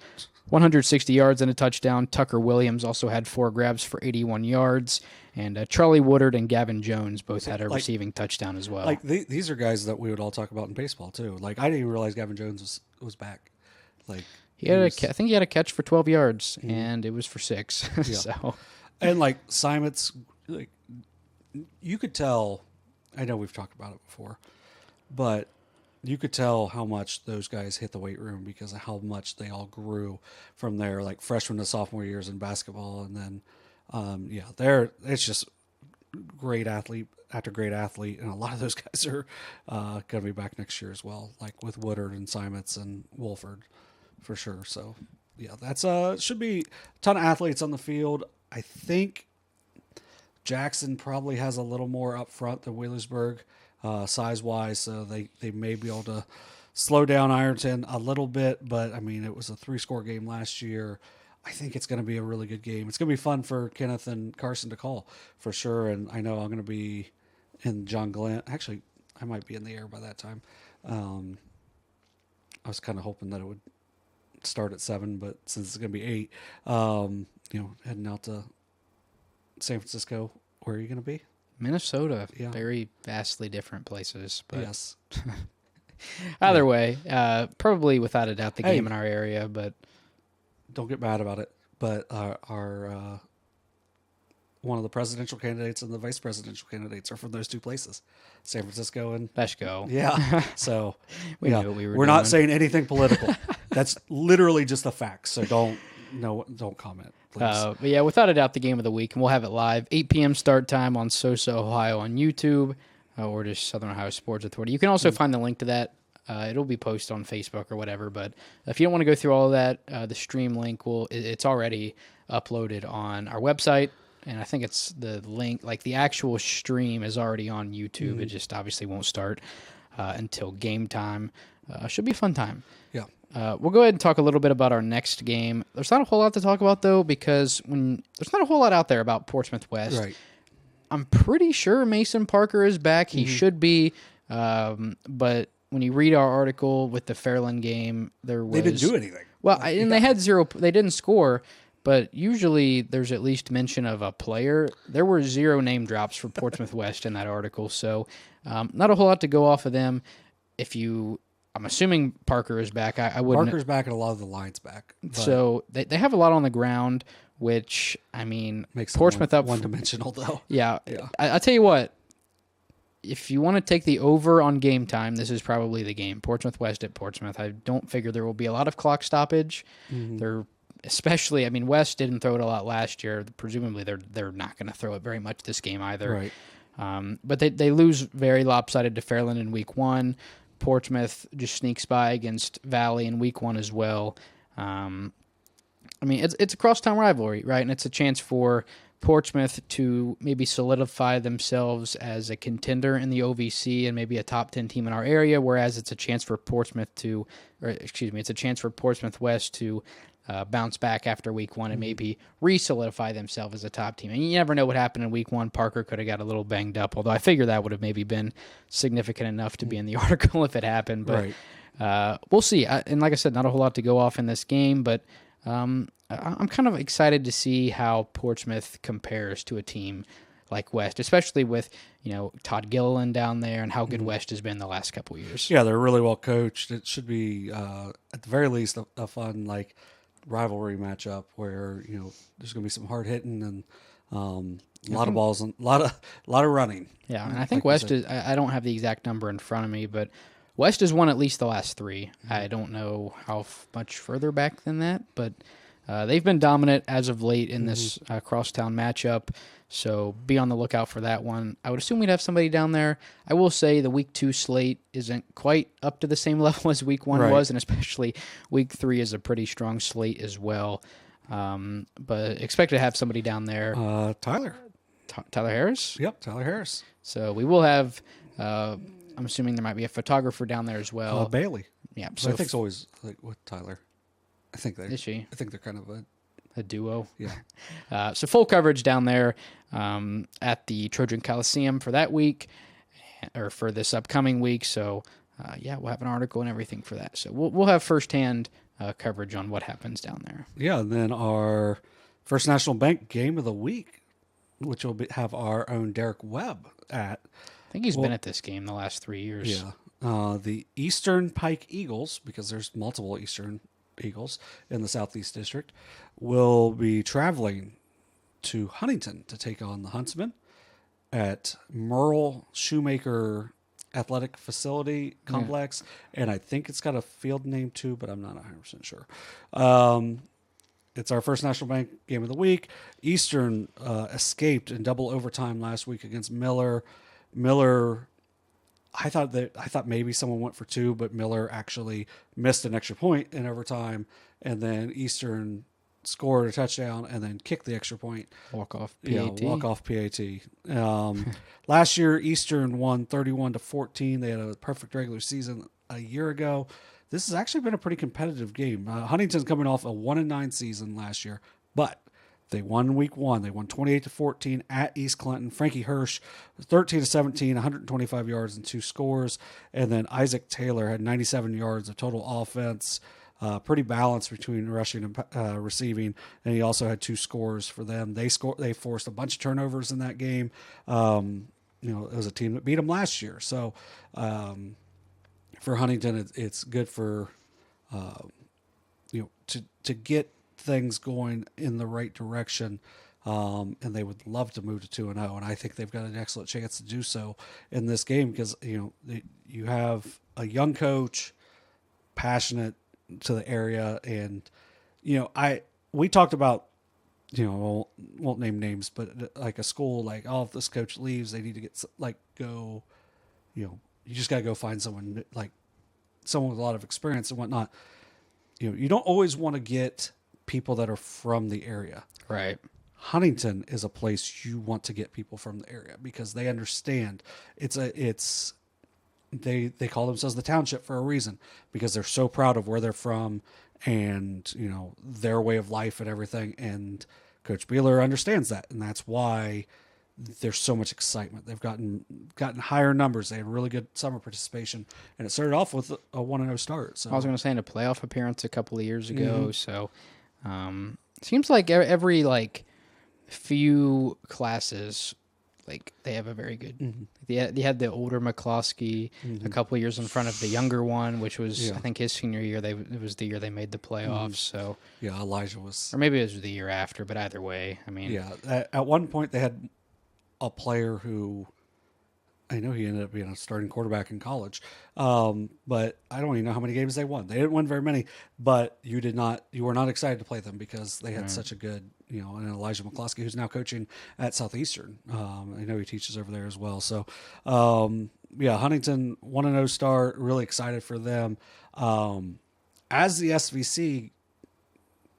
160 yards and a touchdown. Tucker Williams also had 4 grabs for 81 yards. And Charlie Woodard and Gavin Jones both had a receiving touchdown as well. Like these are guys that we would all talk about in baseball too. Like I didn't even realize Gavin Jones was back. Like I think he had a catch for 12 yards, and it was for 6. So, and like Simons, like you could tell. I know we've talked about it before, but you could tell how much those guys hit the weight room because of how much they all grew from their like freshman to sophomore years in basketball, and then it's just great athlete after great athlete, and a lot of those guys are going to be back next year as well, like with Woodard and Simons and Wolford. For sure. So, yeah, that's should be a ton of athletes on the field. I think Jackson probably has a little more up front than Wheelersburg size-wise, so they may be able to slow down Ironton a little bit, but, I mean, it was a 3-score game last year. I think it's going to be a really good game. It's going to be fun for Kenneth and Carson to call, for sure, and I know I'm going to be in John Glenn. Actually, I might be in the air by that time. I was kind of hoping that it would start at 7, but since it's going to be 8, heading out to San Francisco. Where are you going to be? Minnesota. Yeah. Very vastly different places. But yes. Either way, probably without a doubt the game in our area, but don't get mad about it. But our one of the presidential candidates and the vice presidential candidates are from those 2 places, San Francisco and let's go. Yeah. So we knew what we were we're doing. not saying anything political. That's literally just a fact. So don't comment. please. But yeah, without a doubt, the game of the week, and we'll have it live, 8 p.m. start time on SOSA Ohio on YouTube, or just Southern Ohio Sports Authority. You can also find the link to that. It'll be posted on Facebook or whatever. But if you don't want to go through all of that, the stream link it's already uploaded on our website. And I think it's the link, like the actual stream is already on YouTube. It just obviously won't start until game time. Should be a fun time. Yeah. We'll go ahead and talk a little bit about our next game. There's not a whole lot to talk about, though, because there's not a whole lot out there about Portsmouth West. Right. I'm pretty sure Mason Parker is back. He should be. But when you read our article with the Fairland game, they didn't do anything. Well, and they had zero. They didn't score. But usually there's at least mention of a player. There were 0 name drops for Portsmouth West in that article, so not a whole lot to go off of them. I'm assuming Parker is back. I wouldn't. Parker's back and a lot of the lines back. So they have a lot on the ground, which, I mean, Makes Portsmouth up one-dimensional, though. Yeah. I'll tell you what. If you want to take the over on game time, this is probably the game. Portsmouth West at Portsmouth. I don't figure there will be a lot of clock stoppage. Especially, I mean, West didn't throw it a lot last year. Presumably, they're not going to throw it very much this game either. Right. But they lose very lopsided to Fairland in week 1. Portsmouth just sneaks by against Valley in week 1 as well. I mean, it's a crosstown rivalry, right? And it's a chance for Portsmouth to maybe solidify themselves as a contender in the OVC and maybe a top 10 team in our area, whereas it's a chance for Portsmouth West to bounce back after week 1 and maybe re-solidify themselves as a top team. And you never know what happened in week 1. Parker could have got a little banged up, although I figure that would have maybe been significant enough to be in the article if it happened. But we'll see. And like I said, not a whole lot to go off in this game, but I'm kind of excited to see how Portsmouth compares to a team like West, especially with Todd Gilliland down there and how good West has been the last couple of years. Yeah, they're really well coached. It should be at the very least a fun rivalry matchup where there's going to be some hard hitting and a lot of balls and a lot of running. Yeah, and I think West is. I don't have the exact number in front of me, but West has won at least the last 3. I don't know how much further back than that, but they've been dominant as of late in this crosstown matchup. So be on the lookout for that one. I would assume we'd have somebody down there. I will say the week 2 slate isn't quite up to the same level as week 1 was, and especially week 3 is a pretty strong slate as well. But expect to have somebody down there. Tyler Harris? Yep, Tyler Harris. So we will have, I'm assuming there might be a photographer down there as well. Bailey. Yeah. So I think it's always with Tyler. I think Is she? I think they're kind of a duo. Yeah. So full coverage down there at the Trojan Coliseum for that week, or for this upcoming week. So we'll have an article and everything for that. So we'll have firsthand coverage on what happens down there. Yeah, and then our First National Bank game of the week, which will have our own Derek Webb at. I think he's been at this game the last 3 years. Yeah. The Eastern Pike Eagles, because there's multiple Eastern Eagles in the Southeast District, will be traveling to Huntington to take on the Huntsmen at Merle Shoemaker Athletic Facility Complex. And I think it's got a field name too, but I'm not 100% sure. It's our First National Bank game of the week. Eastern escaped in double overtime last week against Miller. I thought maybe someone went for 2, but Miller actually missed an extra point in overtime, and then Eastern scored a touchdown and then kicked the extra point. Walk-off PAT. Yeah, walk-off PAT. Last year, Eastern won 31-14. They had a perfect regular season a year ago. This has actually been a pretty competitive game. Huntington's coming off a 1-9 season last year, but they won week 1. They won 28-14 at East Clinton. Frankie Hirsch, 13-17, 125 yards and 2 scores. And then Isaac Taylor had 97 yards of total offense. Pretty balanced between rushing and receiving. And he also had 2 scores for them. They forced a bunch of turnovers in that game. It was a team that beat them last year. So for Huntington, it's good for to get things going in the right direction, and they would love to move to 2-0, and I think they've got an excellent chance to do so in this game because you have a young coach, passionate to the area, and we talked about won't name names, but like a school, like, oh, if this coach leaves, they need to get like go, you just got to go find someone like someone with a lot of experience and whatnot. You don't always want to get people that are from the area. Right. Huntington is a place you want to get people from the area because they understand they call themselves the township for a reason because they're so proud of where they're from and, their way of life and everything. And Coach Beeler understands that. And that's why there's so much excitement. They've gotten higher numbers. They had really good summer participation, and it started off with a 1-0 start. So I was going to say in a playoff appearance a couple of years ago. So seems like every few classes, they have a very good. They had the older McCloskey a couple of years in front of the younger one, which was I think his senior year. It was the year they made the playoffs. So yeah, Elijah was, or maybe it was the year after. But either way, I mean, at one point they had a player who I know he ended up being a starting quarterback in college, but I don't even know how many games they won. They didn't win very many, but you were not excited to play them because they had such a good, and Elijah McCloskey, who's now coaching at Southeastern. I know he teaches over there as well. So, Huntington 1-0 start, really excited for them. As the SVC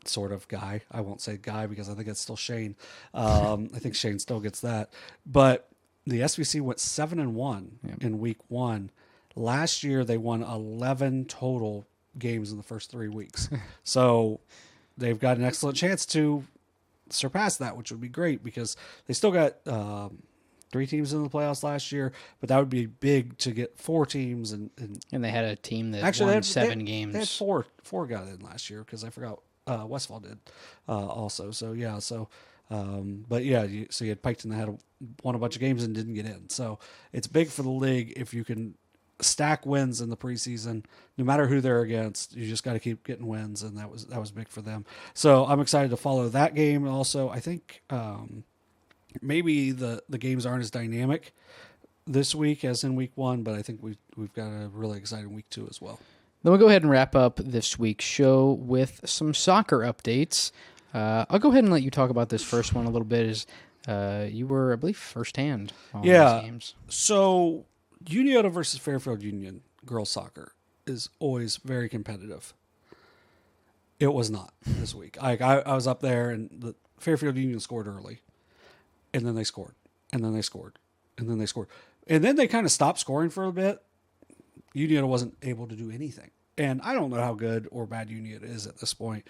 sort of guy, I won't say guy because I think it's still Shane. I think Shane still gets that, but the SVC went 7-1 in week 1. Last year, they won 11 total games in the first 3 weeks. So they've got an excellent chance to surpass that, which would be great because they still got 3 teams in the playoffs last year, but that would be big to get 4 teams. And they had a team that actually won 7 games. They had four got in last year because I forgot Westfall did also. So, yeah, so... so you had Payton that had won a bunch of games and didn't get in. So it's big for the league if you can stack wins in the preseason, no matter who they're against. You just got to keep getting wins, and that was big for them. So I'm excited to follow that game. Also, I think maybe the games aren't as dynamic this week as in week 1, but I think we've got a really exciting week 2 as well. Then we'll go ahead and wrap up this week's show with some soccer updates. I'll go ahead and let you talk about this first one a little bit. You were, I believe, firsthand on these games. So Unioto versus Fairfield Union girls soccer is always very competitive. It was not this week. I was up there, and the Fairfield Union scored early, and then they scored, and then they scored, and then they scored, and then they kind of stopped scoring for a bit. Unioto wasn't able to do anything. And I don't know how good or bad Unioto is at this point.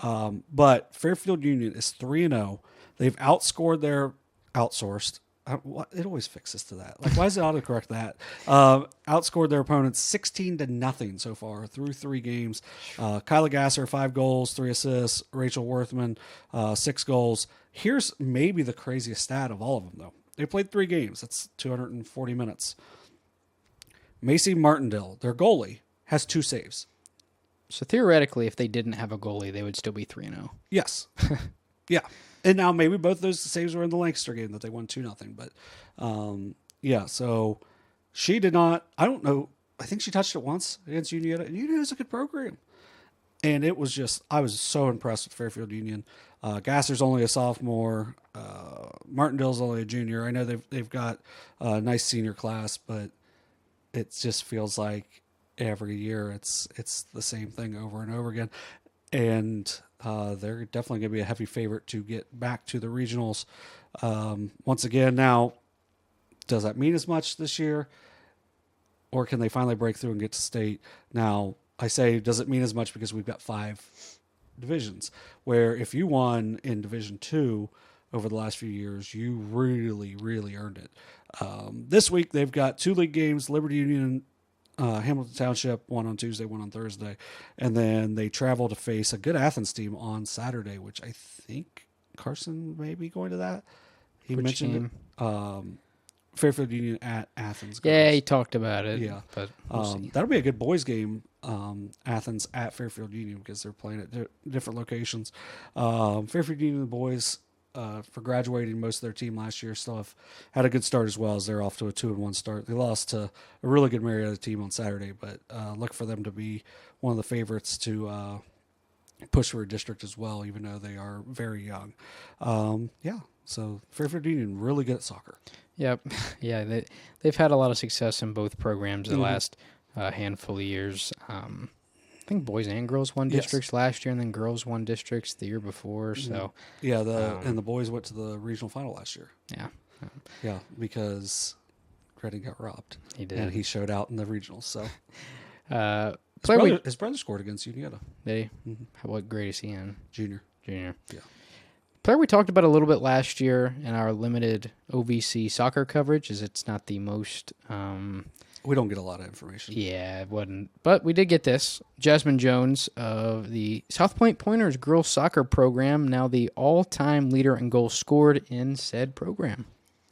But Fairfield Union is 3-0. They've outscored their outsourced. It always fixes to that. Like, why does it autocorrect that? Outscored their opponents 16-0 so far through 3 games. Kyla Gasser, 5 goals, 3 assists. Rachel Worthman, 6 goals. Here's maybe the craziest stat of all of them, though. They played 3 games. That's 240 minutes. Macy Martindale, their goalie, has 2 saves. So theoretically, if they didn't have a goalie, they would still be 3-0. Yes. Yeah. And now maybe both those saves were in the Lancaster game that they won 2-0. But, so she did not, I don't know, I think she touched it once against Unioto. And Unioto's a good program. And it was just, I was so impressed with Fairfield Union. Gasser's only a sophomore. Martindale's only a junior. I know they've got a nice senior class, but it just feels like every year it's the same thing over and over again. And they're definitely going to be a heavy favorite to get back to the regionals. Once again, now, does that mean as much this year? Or can they finally break through and get to state? Now, I say, does it mean as much because we've got 5 divisions, where if you won in Division 2 over the last few years, you really, really earned it. This week, they've got 2 league games, Liberty Union, Hamilton Township, one on Tuesday, one on Thursday. And then they travel to face a good Athens team on Saturday, which I think Carson may be going to that. He Which mentioned it. Fairfield Union at Athens. Yeah, he talked about it. Yeah. But we'll that'll be a good boys game, Athens at Fairfield Union, because they're playing at different locations. Fairfield Union, the boys, for graduating most of their team last year, still have had a good start as well, as they're off to a 2-1 start. They lost to a really good Marietta team on Saturday, but look for them to be one of the favorites to push for a district as well, even though they are very young. Yeah, so Fairfield Union really good at soccer. Yep. Yeah, they've had a lot of success in both programs the last handful of years. I think boys and girls won districts last year, and then girls won districts the year before. So yeah, and the boys went to the regional final last year. Yeah, because Reading got robbed. He did, and he showed out in the regionals. So his brother scored against Unioto. Did he? What grade is he in? Junior. Yeah. Player we talked about a little bit last year in our limited OVC soccer coverage, is it's not the most. We don't get a lot of information. Yeah, it wasn't. But we did get this. Jasmyn Jones of the South Point Pointers girls soccer program, now the all-time leader in goals scored in said program.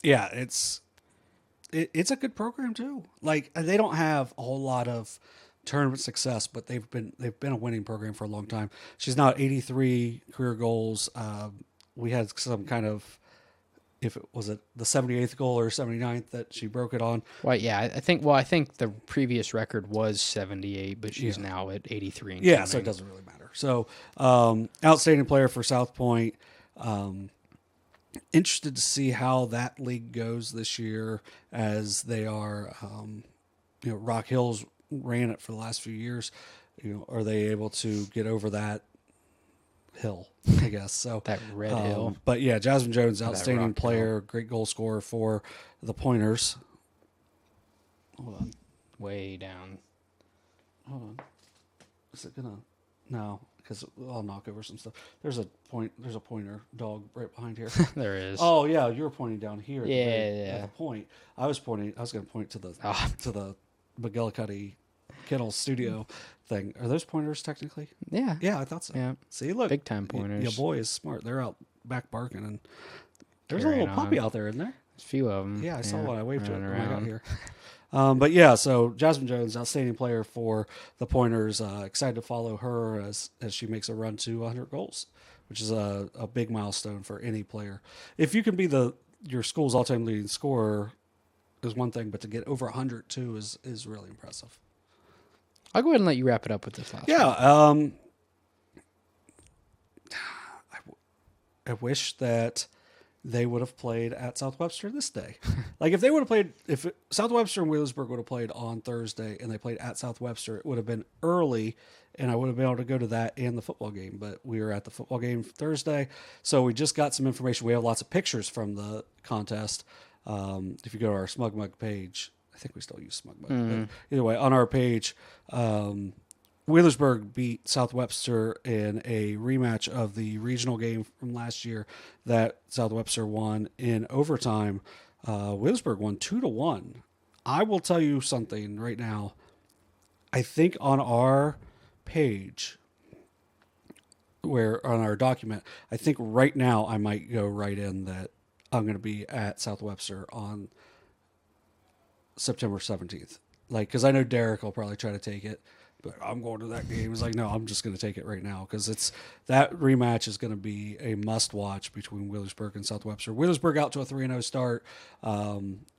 Yeah, it's a good program too. Like, they don't have a whole lot of tournament success, but they've been a winning program for a long time. She's now at 83 career goals. We had some kind of, if it was the 78th goal or 79th that she broke it on. Well, yeah, I think the previous record was 78, but she's now at 83. And counting. So it doesn't really matter. So outstanding player for South Point. Interested to see how that league goes this year, as they are, Rock Hills ran it for the last few years. Are they able to get over that hill, I guess? So that red hill. But yeah, Jasmyn Jones, outstanding player, great goal scorer for the Pointers. Hold on. Way down. Hold on. Is it gonna? No, because I'll knock over some stuff. There's a pointer dog right behind here. There is. Oh yeah, you were pointing down here. At the point. I was going to point to the McGillicuddy Kennel Studio thing. Are those pointers technically? Yeah. Yeah, I thought so. Yeah. See, look. Big time pointers. Your boy is smart. They're out back barking, and there's a little puppy out there, isn't there? There's a few of them. Yeah, I saw one. I waved to it when I got here. But yeah, so Jasmyn Jones, outstanding player for the Pointers. Excited to follow her as she makes a run to 100 goals, which is a big milestone for any player. If you can be your school's all-time leading scorer is one thing, but to get over 100 too is really impressive. I'll go ahead and let you wrap it up with this last one. Yeah. I wish that they would have played at South Webster this day. Like, if they would have played, South Webster and Wheelersburg would have played on Thursday and they played at South Webster, it would have been early and I would have been able to go to that and the football game. But we were at the football game Thursday. So we just got some information. We have lots of pictures from the contest. If you go to our Smug Mug page, I think we still use Smug Mug. But either way, on our page, Wheelersburg beat South Webster in a rematch of the regional game from last year that South Webster won in overtime. Wheelersburg won 2-1. I will tell you something right now. I think on our page, on our document, I think right now I might go right in that I'm going to be at South Webster on September 17th. Like, because I know Derek will probably try to take it. But I'm going to that game. He was like, no, I'm just going to take it right now, because that rematch is going to be a must-watch between Wheelersburg and South Webster. Wheelersburg out to a 3-0 start.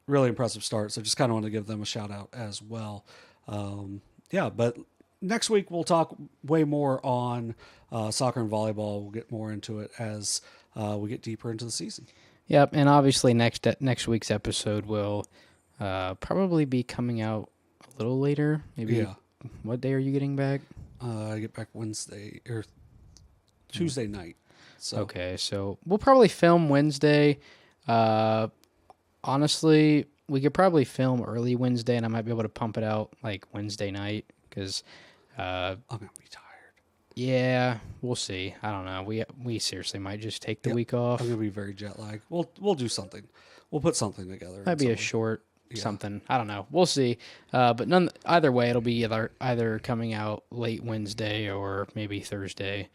Really impressive start. So just kind of want to give them a shout-out as well. But next week we'll talk way more on soccer and volleyball. We'll get more into it as we get deeper into the season. Yep, and obviously next week's episode will probably be coming out a little later. Maybe. Yeah. What day are you getting back? I get back Wednesday or Tuesday night. So. Okay, so we'll probably film Wednesday. Honestly, we could probably film early Wednesday, and I might be able to pump it out like Wednesday night, because I'm gonna be tired. Yeah, we'll see. I don't know. We seriously might just take the week off. I'm gonna be very jet lagged. We'll do something. We'll put something together. Might be a short. Something. I don't know. We'll see. But either way, it'll be either coming out late Wednesday or maybe Thursday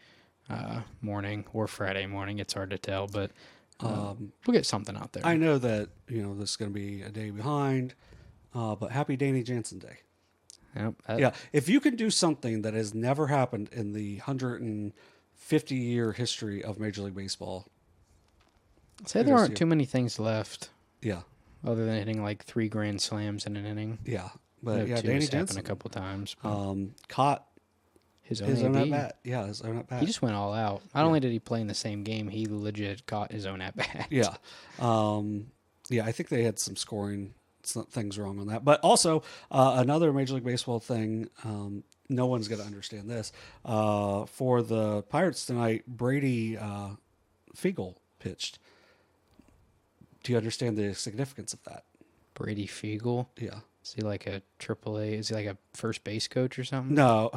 morning or Friday morning. It's hard to tell, but we'll get something out there. I know that this is going to be a day behind, but happy Danny Jansen Day. Yep, if you can do something that has never happened in the 150-year history of Major League Baseball. Say there aren't too many things left. Yeah. Other than hitting like 3 grand slams in an inning. Yeah. But Danny Jansen happened a couple times. Caught his own his own AB. at bat. Yeah, his own at bat. He just went all out. Not only did he play in the same game, he legit caught his own at bat. Yeah. I think they had some scoring things wrong on that. But also, another Major League Baseball thing, no one's going to understand this. For the Pirates tonight, Brady Fiegel pitched. Do you understand the significance of that? Brady Fiegel? Yeah. Is he like a AAA? Is he like a first base coach or something? No.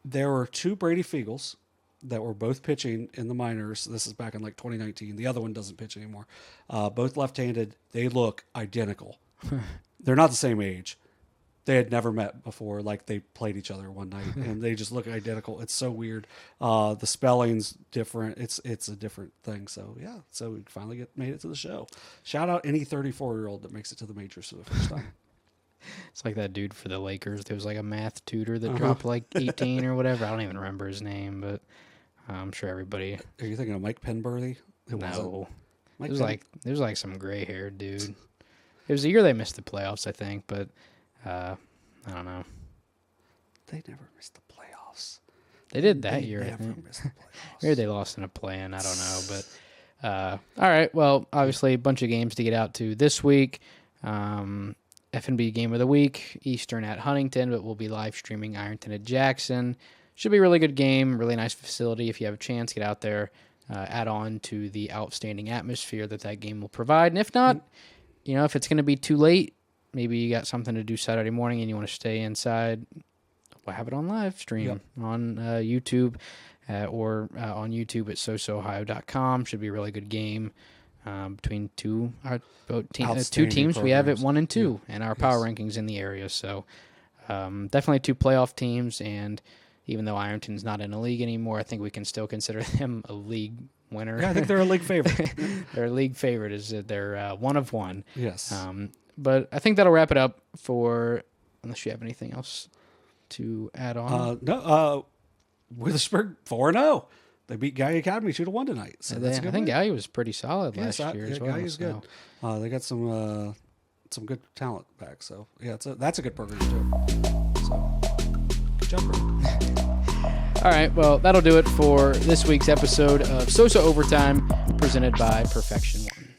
There were 2 Brady Fiegels that were both pitching in the minors. This is back in like 2019. The other one doesn't pitch anymore. Both left-handed. They look identical. They're not the same age. They had never met before. Like they played each other one night, and they just look identical. It's so weird. The spelling's different. It's a different thing. So yeah. So we finally made it to the show. Shout out any 34-year-old that makes it to the majors for the first time. It's like that dude for the Lakers. There was like a math tutor that dropped like 18 or whatever. I don't even remember his name, but I'm sure everybody. Are you thinking of Mike Penberthy? No. There's like some gray haired dude. It was the year they missed the playoffs, I think, but I don't know. They never missed the playoffs. They did that year. Never missed the playoffs. Maybe they lost in a play-in. I don't know, but all right. Well, obviously a bunch of games to get out to this week. F&B game of the week, Eastern at Huntington, but we'll be live streaming Ironton at Jackson. Should be a really good game, really nice facility. If you have a chance, get out there, add on to the outstanding atmosphere that game will provide. And if not, if it's going to be too late, maybe you got something to do Saturday morning and you want to stay inside, we'll have it on live stream on YouTube or on YouTube at sosaohio.com. Should be a really good game. Between two teams, we have it 1 and 2, and our power rankings in the area. So definitely 2 playoff teams, and even though Ironton's not in a league anymore, I think we can still consider them a league winner. Yeah, I think they're a league favorite. Their league favorite is that they're 1 of 1. Yes. But I think that'll wrap it up for, unless you have anything else to add on. No. Wheelersburg 4-0. They beat Guy Academy 2-1 tonight. So that's a good I think win. Guy was pretty solid last year as well. Guy's good. They got some good talent back. So yeah, that's a good program too. So good job, bro. All right, well that'll do it for this week's episode of SOSA Overtime, presented by Perfection One.